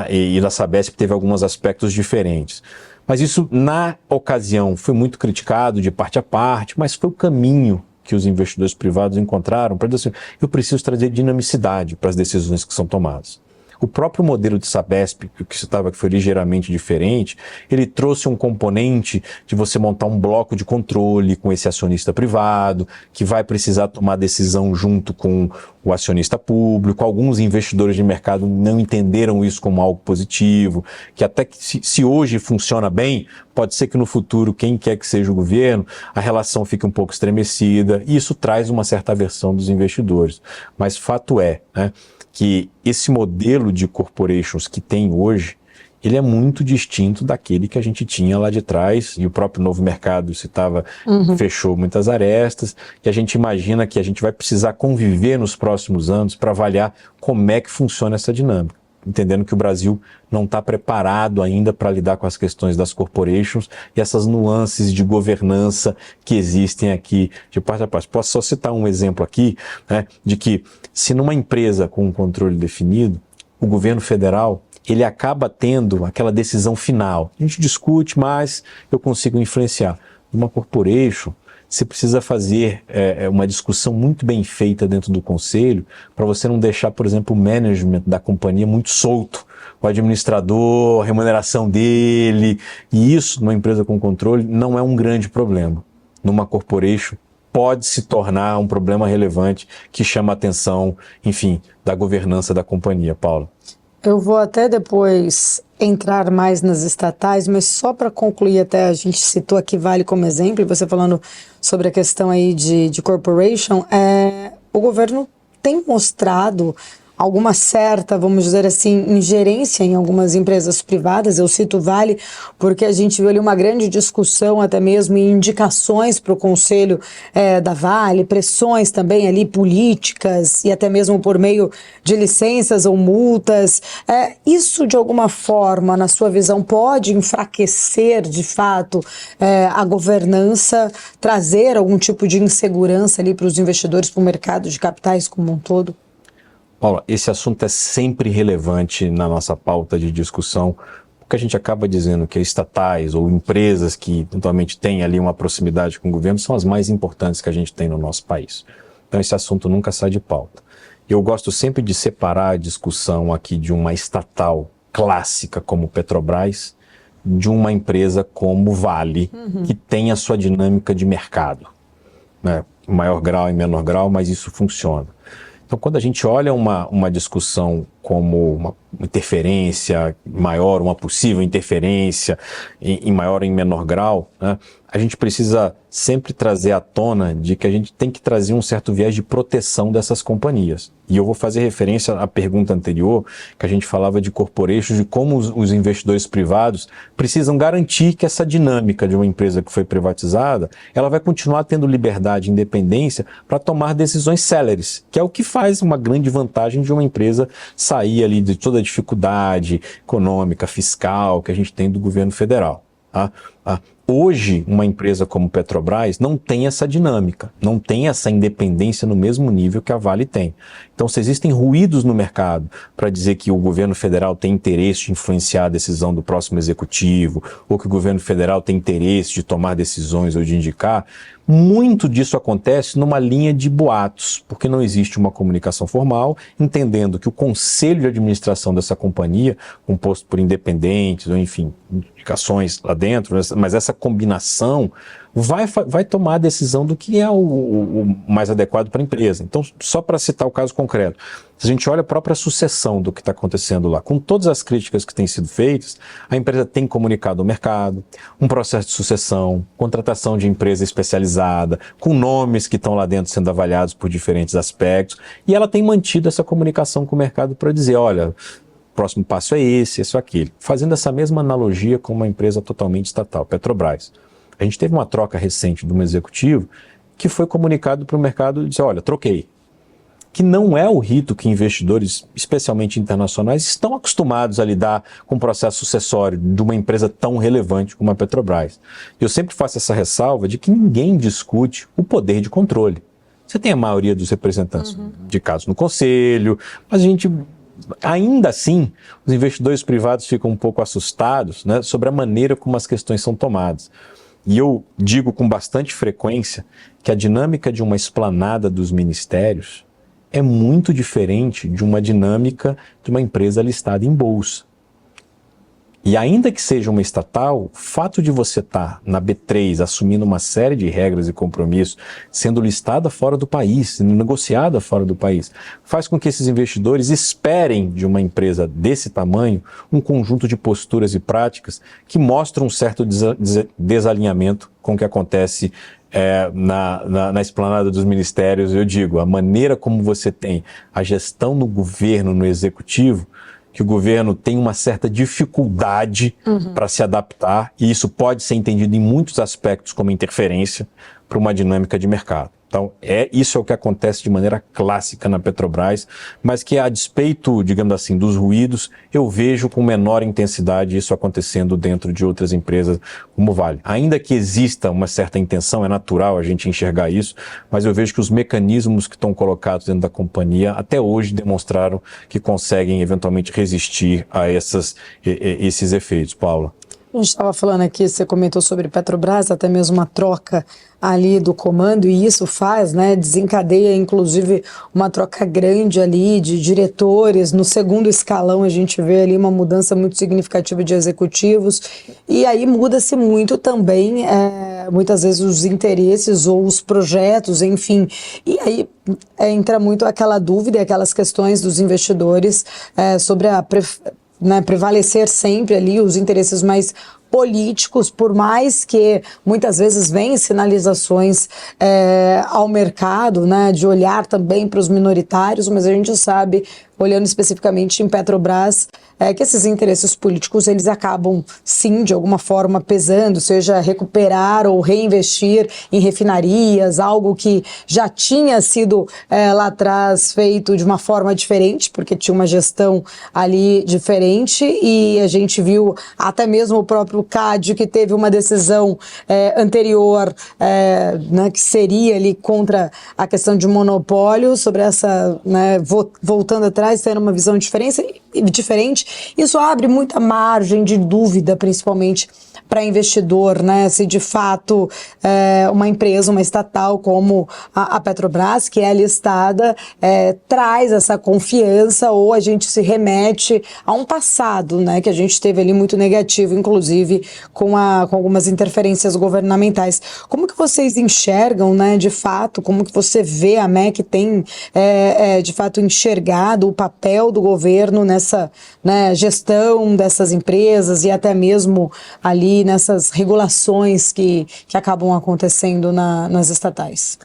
e na Sabesp teve alguns aspectos diferentes. Mas isso, na ocasião, foi muito criticado de parte a parte, mas foi o caminho que os investidores privados encontraram para dizer assim, eu preciso trazer dinamicidade para as decisões que são tomadas. O próprio modelo de Sabesp, que citava que foi ligeiramente diferente, ele trouxe um componente de você montar um bloco de controle com esse acionista privado, que vai precisar tomar decisão junto com o acionista público. Alguns investidores de mercado não entenderam isso como algo positivo, que até que se hoje funciona bem, pode ser que no futuro, quem quer que seja o governo, a relação fique um pouco estremecida, e isso traz uma certa aversão dos investidores. Mas fato é, né, que esse modelo de corporations que tem hoje, ele é muito distinto daquele que a gente tinha lá de trás, e o próprio Novo Mercado citava, fechou muitas arestas, e a gente imagina que a gente vai precisar conviver nos próximos anos para avaliar como é que funciona essa dinâmica, entendendo que o Brasil não está preparado ainda para lidar com as questões das corporations e essas nuances de governança que existem aqui de parte a parte. Posso só citar um exemplo aqui, né, de que se numa empresa com um controle definido, o governo federal ele acaba tendo aquela decisão final. A gente discute, mas eu consigo influenciar. Numa corporation, você precisa fazer uma discussão muito bem feita dentro do conselho para você não deixar, por exemplo, o management da companhia muito solto. O administrador, a remuneração dele, e isso numa empresa com controle não é um grande problema. Numa corporation pode se tornar um problema relevante que chama a atenção, enfim, da governança da companhia, Paula. Eu vou até depois entrar mais nas estatais, mas só para concluir, até a gente citou aqui Vale como exemplo, e você falando sobre a questão aí de corporation, o governo tem mostrado alguma certa, vamos dizer assim, ingerência em algumas empresas privadas. Eu cito o Vale porque a gente viu ali uma grande discussão até mesmo em indicações para o conselho da Vale, pressões também ali políticas e até mesmo por meio de licenças ou multas. Isso de alguma forma, na sua visão, pode enfraquecer de fato a governança, trazer algum tipo de insegurança ali para os investidores, para o mercado de capitais como um todo? Paula, esse assunto é sempre relevante na nossa pauta de discussão, porque a gente acaba dizendo que estatais ou empresas que eventualmente têm ali uma proximidade com o governo são as mais importantes que a gente tem no nosso país. Então esse assunto nunca sai de pauta. Eu gosto sempre de separar a discussão aqui de uma estatal clássica como Petrobras de uma empresa como Vale, que tem a sua dinâmica de mercado, né? Em maior grau e menor grau, mas isso funciona. Então, quando a gente olha uma discussão como uma interferência maior, uma possível interferência em maior ou em menor grau, né, a gente precisa sempre trazer à tona de que a gente tem que trazer um certo viés de proteção dessas companhias. E eu vou fazer referência à pergunta anterior, que a gente falava de corporations, de como os investidores privados precisam garantir que essa dinâmica de uma empresa que foi privatizada, ela vai continuar tendo liberdade e independência para tomar decisões céleres, que é o que faz uma grande vantagem de uma empresa sair ali de toda a dificuldade econômica, fiscal que a gente tem do governo federal. Hoje, uma empresa como Petrobras não tem essa dinâmica, não tem essa independência no mesmo nível que a Vale tem. Então, se existem ruídos no mercado para dizer que o governo federal tem interesse de influenciar a decisão do próximo executivo, ou que o governo federal tem interesse de tomar decisões ou de indicar, muito disso acontece numa linha de boatos, porque não existe uma comunicação formal, entendendo que o conselho de administração dessa companhia, composto por independentes, ou enfim, indicações lá dentro, mas essa combinação vai tomar a decisão do que é o mais adequado para a empresa. Então, só para citar o caso concreto, se a gente olha a própria sucessão do que está acontecendo lá, com todas as críticas que têm sido feitas, a empresa tem comunicado ao mercado, um processo de sucessão, contratação de empresa especializada, com nomes que estão lá dentro sendo avaliados por diferentes aspectos, e ela tem mantido essa comunicação com o mercado para dizer, olha, o próximo passo é esse ou aquele. Fazendo essa mesma analogia com uma empresa totalmente estatal, Petrobras. A gente teve uma troca recente de um executivo que foi comunicado para o mercado e disse, olha, troquei. Que não é o rito que investidores, especialmente internacionais, estão acostumados a lidar com o processo sucessório de uma empresa tão relevante como a Petrobras. Eu sempre faço essa ressalva de que ninguém discute o poder de controle. Você tem a maioria dos representantes de casos no conselho, mas a gente... Ainda assim, os investidores privados ficam um pouco assustados, né, sobre a maneira como as questões são tomadas. E eu digo com bastante frequência que a dinâmica de uma esplanada dos ministérios é muito diferente de uma dinâmica de uma empresa listada em bolsa. E ainda que seja uma estatal, o fato de você estar na B3 assumindo uma série de regras e compromissos, sendo listada fora do país, sendo negociada fora do país, faz com que esses investidores esperem de uma empresa desse tamanho um conjunto de posturas e práticas que mostram um certo desalinhamento com o que acontece na esplanada dos ministérios. Eu digo, a maneira como você tem a gestão no governo, no executivo, que o governo tem uma certa dificuldade para se adaptar, e isso pode ser entendido em muitos aspectos como interferência para uma dinâmica de mercado. Então, isso é o que acontece de maneira clássica na Petrobras, mas que a despeito, digamos assim, dos ruídos, eu vejo com menor intensidade isso acontecendo dentro de outras empresas como Vale. Ainda que exista uma certa intenção, é natural a gente enxergar isso, mas eu vejo que os mecanismos que estão colocados dentro da companhia até hoje demonstraram que conseguem eventualmente resistir a esses efeitos. Paula. A gente estava falando aqui, você comentou sobre Petrobras, até mesmo uma troca ali do comando, e isso faz, né, desencadeia inclusive uma troca grande ali de diretores. No segundo escalão a gente vê ali uma mudança muito significativa de executivos, e aí muda-se muito também, muitas vezes os interesses ou os projetos, enfim, e aí entra muito aquela dúvida e aquelas questões dos investidores sobre prevalecer sempre ali os interesses mais políticos, por mais que muitas vezes venham sinalizações ao mercado, né, de olhar também para os minoritários, mas a gente sabe olhando especificamente em Petrobras, que esses interesses políticos eles acabam, sim, de alguma forma pesando, seja recuperar ou reinvestir em refinarias, algo que já tinha sido lá atrás feito de uma forma diferente, porque tinha uma gestão ali diferente, e a gente viu até mesmo o próprio CAD, que teve uma decisão anterior, né, que seria ali contra a questão de monopólio, sobre essa, né, voltando atrás, tendo uma visão diferente, isso abre muita margem de dúvida, principalmente para investidor, né? Se de fato uma empresa, uma estatal como a Petrobras, que é listada, traz essa confiança, ou a gente se remete a um passado, né, que a gente teve ali muito negativo, inclusive com algumas interferências governamentais. Como que vocês enxergam, né, de fato, como que você vê a MEC tem de fato enxergado o papel do governo nessa, né, gestão dessas empresas e até mesmo ali nessas regulações que acabam acontecendo nas estatais?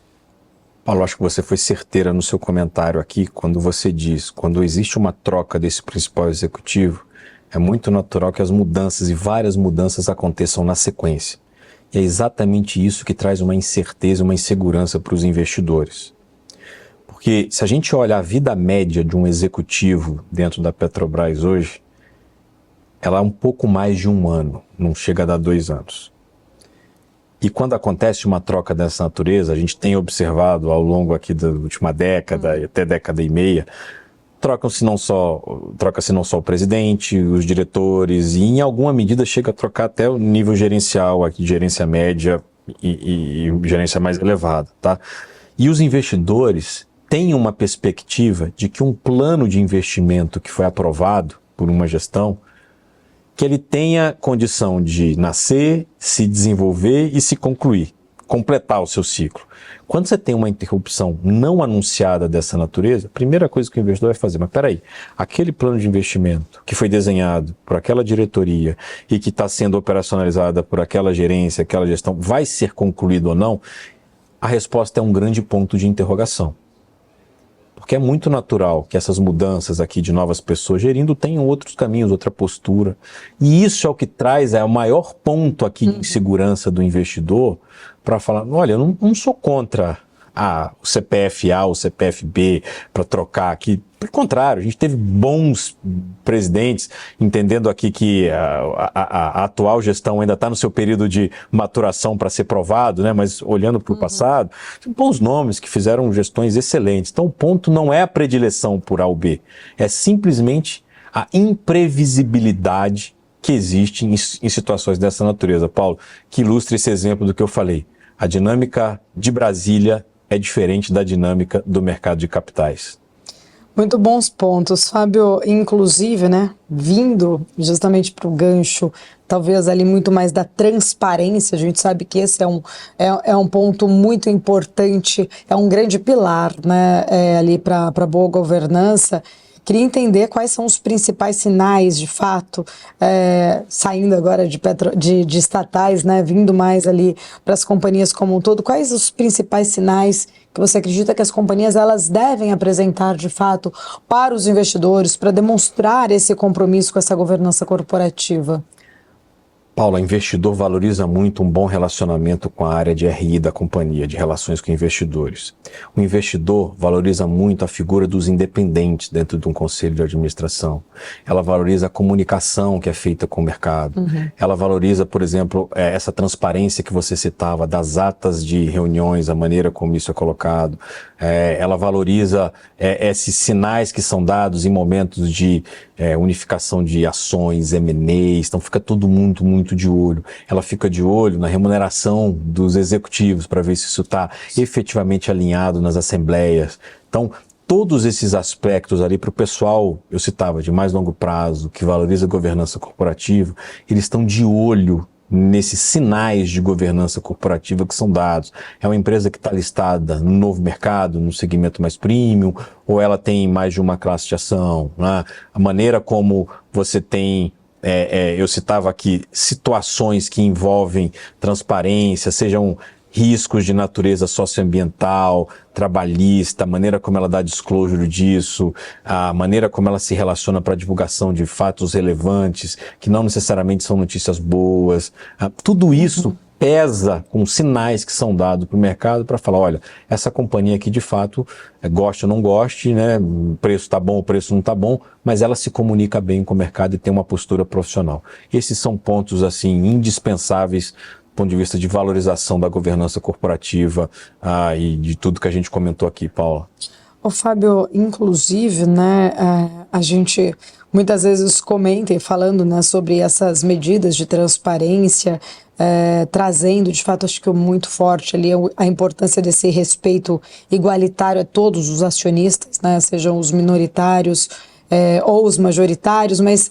Paulo, acho que você foi certeira no seu comentário aqui quando você diz, quando existe uma troca desse principal executivo, é muito natural que as mudanças e várias mudanças aconteçam na sequência. E é exatamente isso que traz uma incerteza, uma insegurança para os investidores. Porque se a gente olha a vida média de um executivo dentro da Petrobras hoje, ela é um pouco mais de 1 ano, não chega a dar 2 anos. E quando acontece uma troca dessa natureza, a gente tem observado ao longo aqui da última década, até década e meia, troca-se não só o presidente, os diretores, e em alguma medida chega a trocar até o nível gerencial, aqui, gerência média e gerência mais elevada, tá? E os investidores têm uma perspectiva de que um plano de investimento que foi aprovado por uma gestão, que ele tenha condição de nascer, se desenvolver e se concluir, completar o seu ciclo. Quando você tem uma interrupção não anunciada dessa natureza, a primeira coisa que o investidor vai fazer, mas peraí, aquele plano de investimento que foi desenhado por aquela diretoria e que está sendo operacionalizada por aquela gerência, aquela gestão, vai ser concluído ou não? A resposta é um grande ponto de interrogação. Porque é muito natural que essas mudanças aqui de novas pessoas gerindo tenham outros caminhos, outra postura. E isso é o que traz o maior ponto aqui de insegurança do investidor para falar, olha, eu não sou contra o CPF A, o CPF B para trocar aqui. Pelo contrário, a gente teve bons presidentes, entendendo aqui que a atual gestão ainda está no seu período de maturação para ser provado, né? Mas olhando para o passado, bons nomes que fizeram gestões excelentes. Então o ponto não é a predileção por A ou B, é simplesmente a imprevisibilidade que existe em situações dessa natureza. Paulo, que ilustra esse exemplo do que eu falei. A dinâmica de Brasília é diferente da dinâmica do mercado de capitais. Muito bons pontos, Fábio, inclusive, né, vindo justamente para o gancho, talvez ali muito mais da transparência, a gente sabe que esse é um ponto muito importante, é um grande pilar, né, ali para boa governança. Queria entender quais são os principais sinais, de fato, saindo agora de estatais, né, vindo mais ali para as companhias como um todo, quais os principais sinais que você acredita que as companhias elas devem apresentar, de fato, para os investidores, para demonstrar esse compromisso com essa governança corporativa? Paulo, o investidor valoriza muito um bom relacionamento com a área de RI da companhia, de relações com investidores. O investidor valoriza muito a figura dos independentes dentro de um conselho de administração. Ela valoriza a comunicação que é feita com o mercado. Ela valoriza, por exemplo, essa transparência que você citava, das atas de reuniões, a maneira como isso é colocado. Ela valoriza esses sinais que são dados em momentos de unificação de ações, M&As, então fica todo mundo muito de olho. Ela fica de olho na remuneração dos executivos para ver se isso está efetivamente alinhado nas assembleias. Então, todos esses aspectos ali para o pessoal, eu citava, de mais longo prazo, que valoriza a governança corporativa, eles estão de olho nesses sinais de governança corporativa que são dados. É uma empresa que está listada no novo mercado, no segmento mais premium, ou ela tem mais de uma classe de ação, né? A maneira como você tem, eu citava aqui, situações que envolvem transparência, sejam riscos de natureza socioambiental, trabalhista, a maneira como ela dá disclosure disso, a maneira como ela se relaciona para a divulgação de fatos relevantes, que não necessariamente são notícias boas. Tudo isso pesa com sinais que são dados para o mercado para falar, olha, essa companhia aqui de fato, goste ou não goste, né, o preço está bom, o preço não está bom, mas ela se comunica bem com o mercado e tem uma postura profissional. Esses são pontos assim indispensáveis do ponto de vista de valorização da governança corporativa e de tudo que a gente comentou aqui, Paula. Ô, Fábio, inclusive, né, a gente muitas vezes comenta e falando, né, sobre essas medidas de transparência, trazendo, de fato, acho que muito forte ali a importância desse respeito igualitário a todos os acionistas, né, sejam os minoritários, ou os majoritários, mas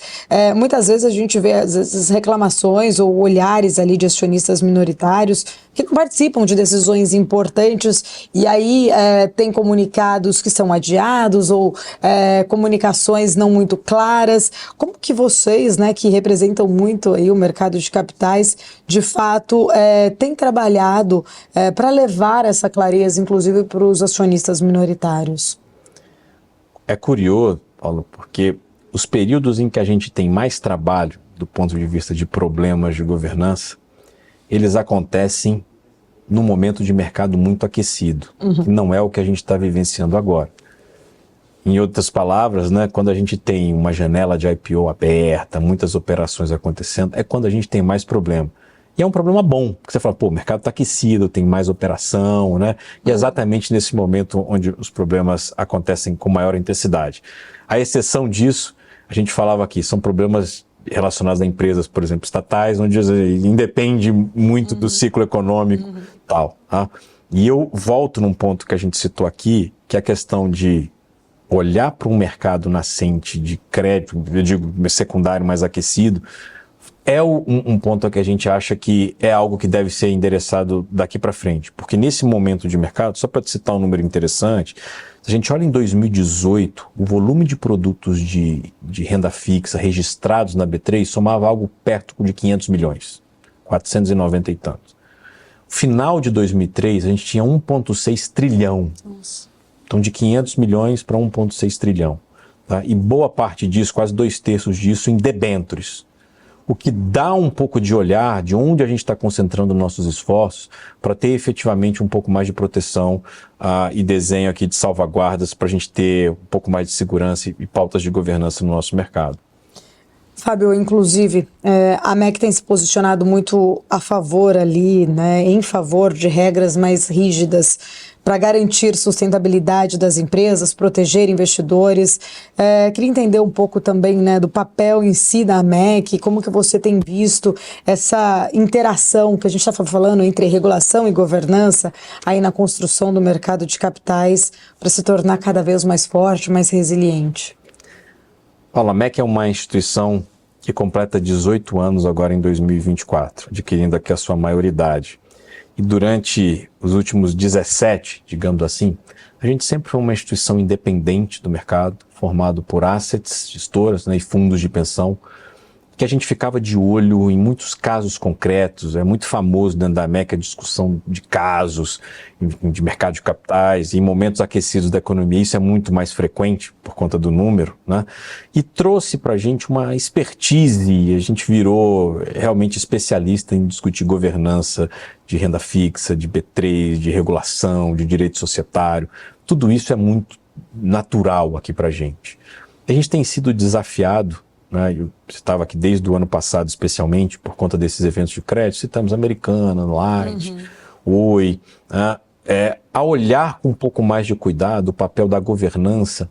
muitas vezes a gente vê às vezes reclamações ou olhares ali de acionistas minoritários que não participam de decisões importantes e aí tem comunicados que são adiados ou comunicações não muito claras. Como que vocês, né, que representam muito aí o mercado de capitais, de fato têm trabalhado para levar essa clareza, inclusive para os acionistas minoritários? É curioso, Paulo, porque os períodos em que a gente tem mais trabalho do ponto de vista de problemas de governança, eles acontecem num momento de mercado muito aquecido, que não é o que a gente está vivenciando agora. Em outras palavras, né, quando a gente tem uma janela de IPO aberta, muitas operações acontecendo, é quando a gente tem mais problema. E é um problema bom, porque você fala, pô, o mercado está aquecido, tem mais operação, né? E é exatamente nesse momento onde os problemas acontecem com maior intensidade. A exceção disso, a gente falava aqui, são problemas relacionados a empresas, por exemplo, estatais, onde independe muito do ciclo econômico tal. Tá? E eu volto num ponto que a gente citou aqui, que é a questão de olhar para um mercado nascente de crédito, eu digo secundário mais aquecido, é um ponto que a gente acha que é algo que deve ser endereçado daqui para frente. Porque nesse momento de mercado, só para te citar um número interessante, se a gente olha em 2018, o volume de produtos de renda fixa registrados na B3 somava algo perto de 500 milhões, 490 e tantos. Final de 2003, a gente tinha 1,6 trilhão. Nossa. Então, de 500 milhões para 1,6 trilhão. Tá? E boa parte disso, quase 2/3 disso, em debêntures. O que dá um pouco de olhar de onde a gente está concentrando nossos esforços para ter efetivamente um pouco mais de proteção e desenho aqui de salvaguardas para a gente ter um pouco mais de segurança e pautas de governança no nosso mercado. Fábio, inclusive, a MEC tem se posicionado muito a favor ali, né, em favor de regras mais rígidas para garantir sustentabilidade das empresas, proteger investidores. Queria entender um pouco também, né, do papel em si da MEC, como que você tem visto essa interação que a gente está falando entre regulação e governança aí na construção do mercado de capitais para se tornar cada vez mais forte, mais resiliente. Paula, a MEC é uma instituição que completa 18 anos agora em 2024, adquirindo aqui a sua maioridade. E durante os últimos 17, digamos assim, a gente sempre foi uma instituição independente do mercado, formado por assets, gestoras, né, e fundos de pensão, que a gente ficava de olho em muitos casos concretos. É muito famoso dentro da MEC a discussão de casos, de mercado de capitais, e em momentos aquecidos da economia isso é muito mais frequente por conta do número, né? E trouxe para a gente uma expertise, e a gente virou realmente especialista em discutir governança de renda fixa, de B3, de regulação, de direito societário. Tudo isso é muito natural aqui para a gente. A gente tem sido desafiado, eu estava aqui desde o ano passado, especialmente por conta desses eventos de crédito, citamos Americana, Light, Oi, a olhar com um pouco mais de cuidado o papel da governança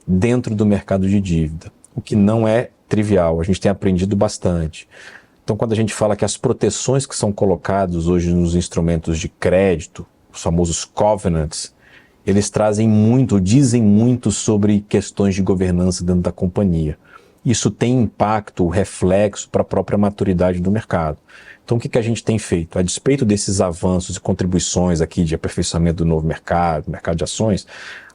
dentro do mercado de dívida, o que não é trivial, a gente tem aprendido bastante. Então, quando a gente fala que as proteções que são colocadas hoje nos instrumentos de crédito, os famosos covenants, eles trazem muito, dizem muito sobre questões de governança dentro da companhia. Isso tem impacto, reflexo para a própria maturidade do mercado. Então, o que a gente tem feito? A despeito desses avanços e contribuições aqui de aperfeiçoamento do novo mercado de ações,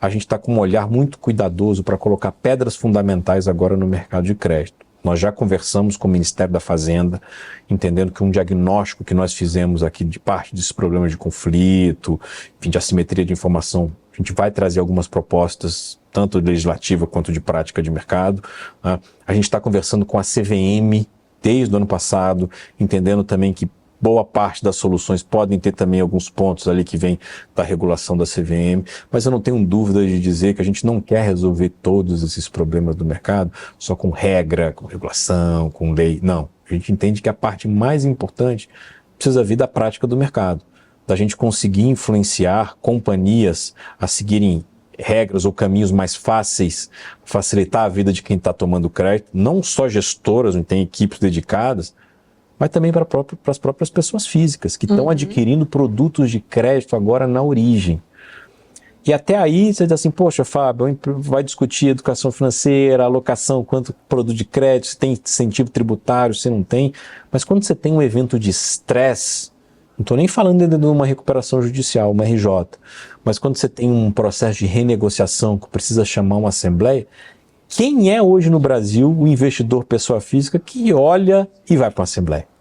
a gente está com um olhar muito cuidadoso para colocar pedras fundamentais agora no mercado de crédito. Nós já conversamos com o Ministério da Fazenda, entendendo que um diagnóstico que nós fizemos aqui de parte desses problemas de conflito, enfim, de assimetria de informação, a gente vai trazer algumas propostas, tanto legislativa quanto de prática de mercado. Né? A gente está conversando com a CVM desde o ano passado, entendendo também que boa parte das soluções podem ter também alguns pontos ali que vêm da regulação da CVM, mas eu não tenho dúvida de dizer que a gente não quer resolver todos esses problemas do mercado só com regra, com regulação, com lei. Não, a gente entende que a parte mais importante precisa vir da prática do mercado, da gente conseguir influenciar companhias a seguirem regras ou caminhos mais fáceis, facilitar a vida de quem está tomando crédito, não só gestoras, onde tem equipes dedicadas, mas também para as próprias pessoas físicas, que estão adquirindo produtos de crédito agora na origem. E até aí você diz assim, poxa, Fábio, vai discutir educação financeira, alocação, quanto produto de crédito, se tem incentivo tributário, se não tem. Mas quando você tem um evento de estresse, não estou nem falando de uma recuperação judicial, uma RJ, mas quando você tem um processo de renegociação que precisa chamar uma assembleia, quem é hoje no Brasil o investidor pessoa física que olha e vai para uma assembleia?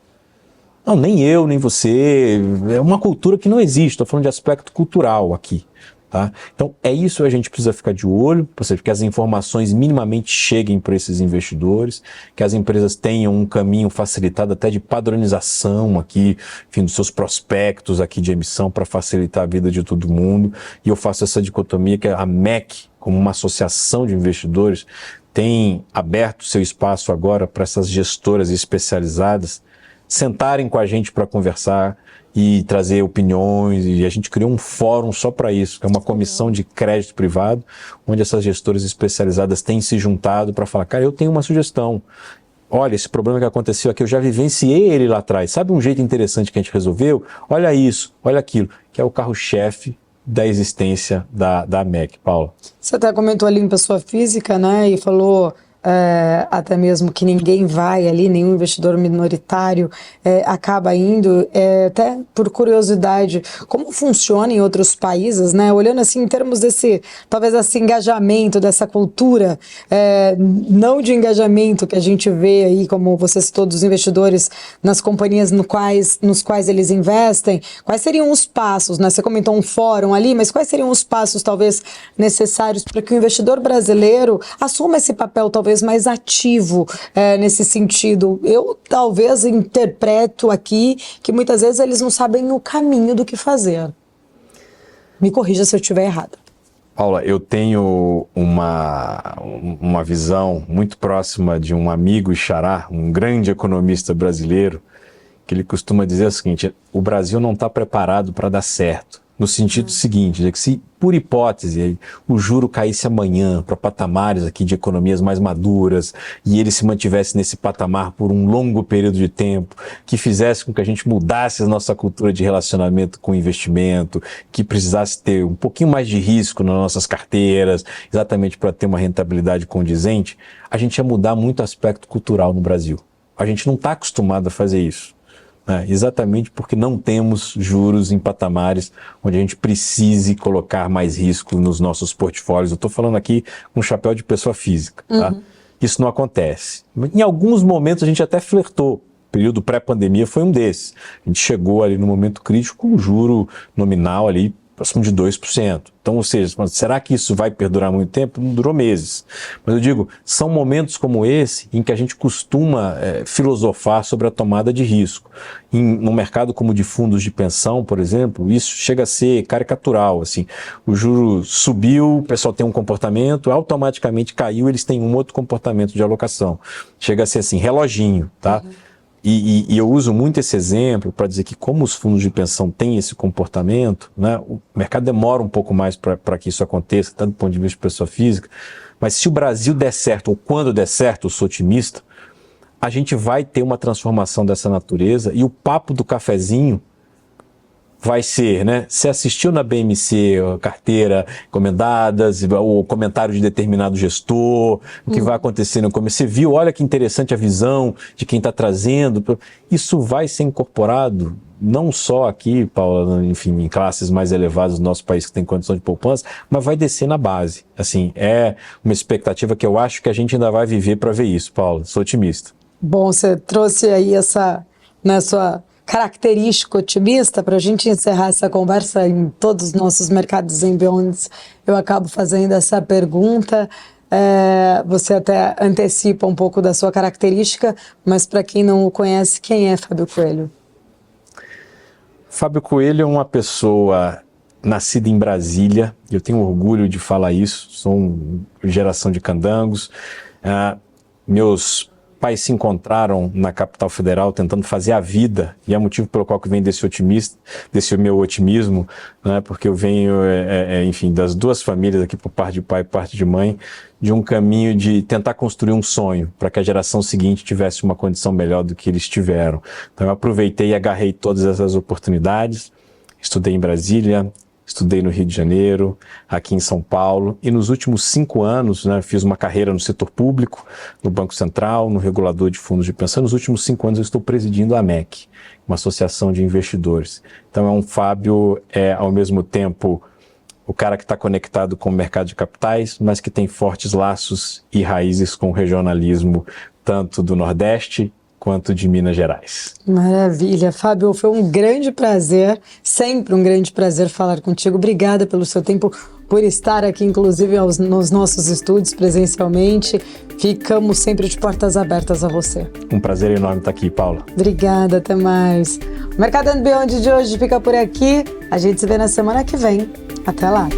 Não, nem eu, nem você. É uma cultura que não existe. Estou falando de aspecto cultural aqui. Tá? Então, é isso que a gente precisa ficar de olho, ou seja, que as informações minimamente cheguem para esses investidores, que as empresas tenham um caminho facilitado até de padronização aqui, enfim, dos seus prospectos aqui de emissão para facilitar a vida de todo mundo. E eu faço essa dicotomia que a MEC, como uma associação de investidores, tem aberto seu espaço agora para essas gestoras especializadas sentarem com a gente para conversar e trazer opiniões, e a gente criou um fórum só para isso, que é uma comissão de crédito privado, onde essas gestoras especializadas têm se juntado para falar, cara, eu tenho uma sugestão, olha, esse problema que aconteceu aqui, eu já vivenciei ele lá atrás, sabe um jeito interessante que a gente resolveu? Olha isso, olha aquilo, que é o carro-chefe da existência da MEC, Paula. Você até comentou ali em pessoa física, né, e falou até mesmo que ninguém vai ali, nenhum investidor minoritário acaba indo, até por curiosidade, como funciona em outros países, né? Olhando assim em termos desse, talvez esse engajamento, dessa cultura, não de engajamento que a gente vê aí, como você citou, dos investidores nas companhias nos quais eles investem, quais seriam os passos, né? Você comentou um fórum ali, mas quais seriam os passos talvez necessários para que o investidor brasileiro assuma esse papel talvez mais ativo nesse sentido? Eu talvez interpreto aqui que muitas vezes eles não sabem o caminho do que fazer. Me corrija se eu estiver errada. Paula, eu tenho uma visão muito próxima de um amigo e xará, um grande economista brasileiro, que ele costuma dizer o seguinte: o Brasil não está preparado para dar certo. No sentido seguinte, de que se, por hipótese, o juro caísse amanhã para patamares aqui de economias mais maduras e ele se mantivesse nesse patamar por um longo período de tempo, que fizesse com que a gente mudasse a nossa cultura de relacionamento com o investimento, que precisasse ter um pouquinho mais de risco nas nossas carteiras, exatamente para ter uma rentabilidade condizente, a gente ia mudar muito o aspecto cultural no Brasil. A gente não está acostumado a fazer isso. Exatamente porque não temos juros em patamares onde a gente precise colocar mais risco nos nossos portfólios. Eu estou falando aqui com chapéu de pessoa física. Tá? Isso não acontece. Em alguns momentos a gente até flertou. O período pré-pandemia foi um desses. A gente chegou ali no momento crítico com o juro nominal ali próximo de 2%. Então, ou seja, será que isso vai perdurar muito tempo? Não durou meses. Mas eu digo, são momentos como esse em que a gente costuma filosofar sobre a tomada de risco. No mercado como de fundos de pensão, por exemplo, isso chega a ser caricatural. Assim, o juro subiu, o pessoal tem um comportamento, automaticamente caiu, eles têm um outro comportamento de alocação. Chega a ser assim, reloginho, tá? E eu uso muito esse exemplo para dizer que como os fundos de pensão têm esse comportamento, né, o mercado demora um pouco mais para que isso aconteça, tanto do ponto de vista de pessoa física, mas se o Brasil der certo, ou quando der certo, eu sou otimista, a gente vai ter uma transformação dessa natureza e o papo do cafezinho vai ser, né? Você assistiu na BMC carteira recomendadas, o comentário de determinado gestor, o que vai acontecer no começo. Você viu, olha que interessante a visão de quem está trazendo. Isso vai ser incorporado não só aqui, Paula, enfim, em classes mais elevadas do nosso país que tem condição de poupança, mas vai descer na base. Assim, é uma expectativa que eu acho que a gente ainda vai viver para ver isso, Paula. Sou otimista. Bom, você trouxe aí essa, né, sua característica otimista para a gente encerrar essa conversa em todos os nossos mercados em Beyonds. Eu acabo fazendo essa pergunta. Você até antecipa um pouco da sua característica, mas para quem não o conhece, quem é Fábio Coelho? Fábio Coelho é uma pessoa nascida em Brasília, eu tenho orgulho de falar isso, sou geração de candangos. Meus pais se encontraram na capital federal tentando fazer a vida, e é o motivo pelo qual que vem desse meu otimismo, né, porque eu venho, enfim, das duas famílias aqui, por parte de pai e parte de mãe, de um caminho de tentar construir um sonho para que a geração seguinte tivesse uma condição melhor do que eles tiveram. Então eu aproveitei e agarrei todas essas oportunidades, estudei em Brasília, estudei no Rio de Janeiro, aqui em São Paulo, e nos últimos 5 anos, né, fiz uma carreira no setor público, no Banco Central, no regulador de fundos de pensão. Nos últimos 5 anos eu estou presidindo a AMEC, uma associação de investidores. Então é um Fábio, ao mesmo tempo, o cara que está conectado com o mercado de capitais, mas que tem fortes laços e raízes com o regionalismo, tanto do Nordeste quanto de Minas Gerais. Maravilha. Fábio, foi um grande prazer, sempre um grande prazer falar contigo. Obrigada pelo seu tempo, por estar aqui, inclusive, nos nossos estúdios presencialmente. Ficamos sempre de portas abertas a você. Um prazer enorme estar aqui, Paula. Obrigada, até mais. O Mercado and Beyond de hoje fica por aqui. A gente se vê na semana que vem. Até lá.